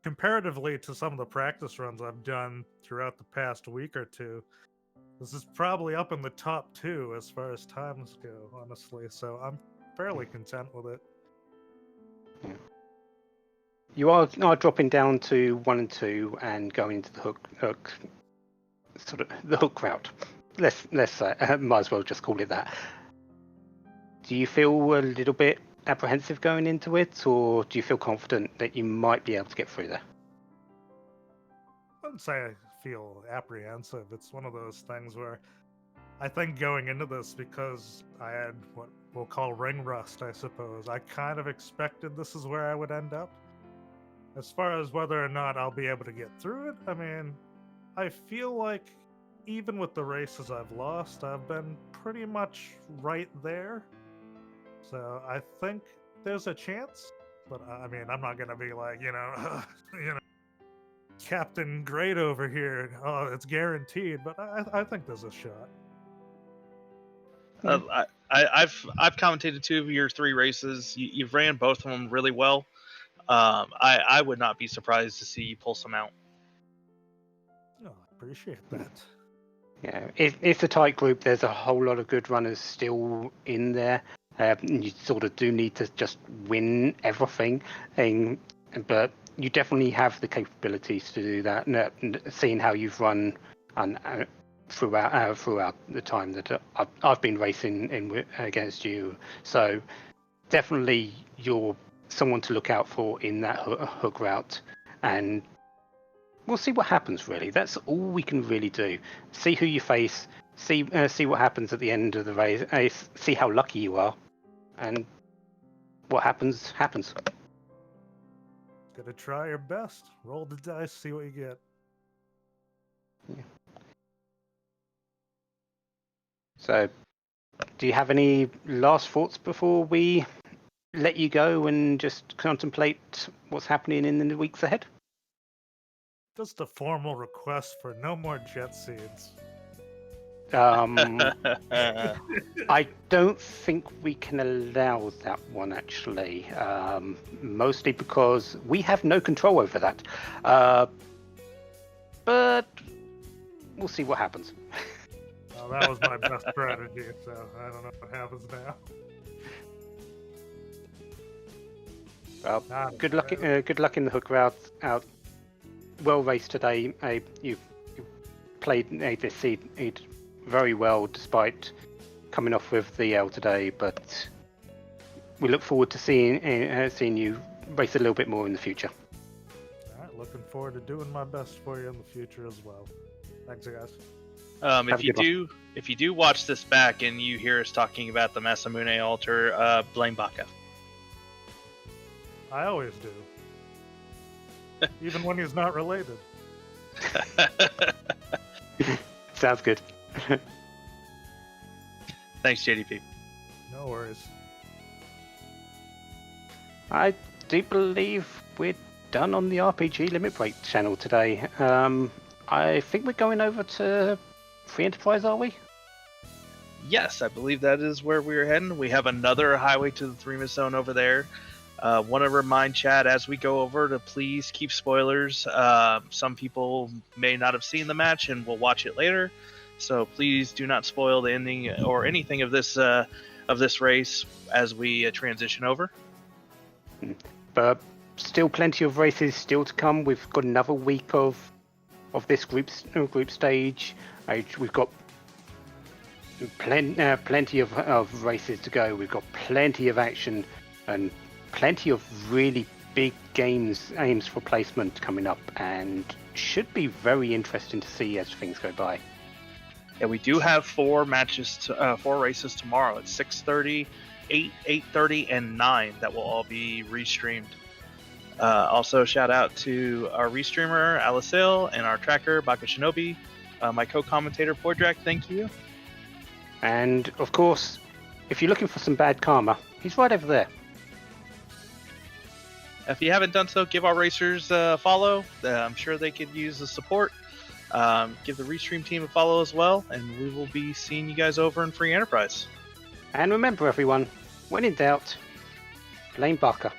comparatively to some of the practice runs I've done throughout the past week or two, this is probably up in the top 2 as far as times go, honestly. So I'm fairly content with it. Yeah. You are dropping down to 1 and 2 and going into the hook sort of the hook route. Let's might as well just call it that. Do you feel a little bit apprehensive going into it, or do you feel confident that you might be able to get through there? I wouldn't say I feel apprehensive. It's one of those things where I think going into this, because I had what we'll call ring rust, I suppose, I kind of expected this is where I would end up. As far as whether or not I'll be able to get through it, I mean, I feel like even with the races I've lost, I've been pretty much right there. So I think there's a chance, but I mean, I'm not gonna be like, Captain Great over here. Oh, it's guaranteed. But I think there's a shot. I've commentated 2 of your 3 races. You've ran both of them really well. I would not be surprised to see you pull some out. Oh, I appreciate that. Yeah, it's a tight group. There's a whole lot of good runners still in there. You sort of do need to just win everything, but you definitely have the capabilities to do that. And seeing how you've run throughout the time that I've been racing against you, so definitely you're someone to look out for in that hook route, and we'll see what happens. Really, that's all we can really do. See who you face, see what happens at the end of the race, see how lucky you are, and what happens. Gotta try your best. Roll the dice, see what you get. Yeah. So, do you have any last thoughts before we let you go and just contemplate what's happening in the weeks ahead? Just a formal request for no more jet seeds. I don't think we can allow that one, actually. Mostly because we have no control over that. But we'll see what happens. Well, that was my best strategy, so I don't know what happens now. Well, good luck in the hook route. Well raced today. You played this seed very well, despite coming off with the L today. But we look forward to seeing you race a little bit more in the future. All right, looking forward to doing my best for you in the future as well. Thanks, guys. If you do watch this back and you hear us talking about the Masamune altar, blame Baka. I always do. Even when he's not related. Sounds good. Thanks, JDP. No worries. I do believe we're done on the RPG Limit Break channel today. I think we're going over to Free Enterprise, are we? Yes, I believe that is where we're heading. We have another highway to the Threemus zone over there. Want to remind Chad as we go over to please keep spoilers. Some people may not have seen the match and will watch it later, so please do not spoil the ending or anything of this race as we transition over. But still plenty of races still to come. We've got another week of this group stage. We've got plenty of races to go. We've got plenty of action and plenty of really big aims for placement coming up, and should be very interesting to see as things go by. Yeah, we do have 4 races tomorrow at 6:30, 8:30, and 9 that will all be restreamed. Also, shout out to our restreamer Alicil and our tracker Baka Shinobi, my co-commentator Poidrac. Thank you. And of course, if you're looking for some bad karma, he's right over there. If you haven't done so, give our racers a follow. I'm sure they could use the support. Give the Restream team a follow as well, and we will be seeing you guys over in Free Enterprise. And remember, everyone, when in doubt, blame Baka.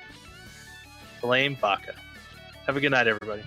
Blame Baka. Have a good night, everybody.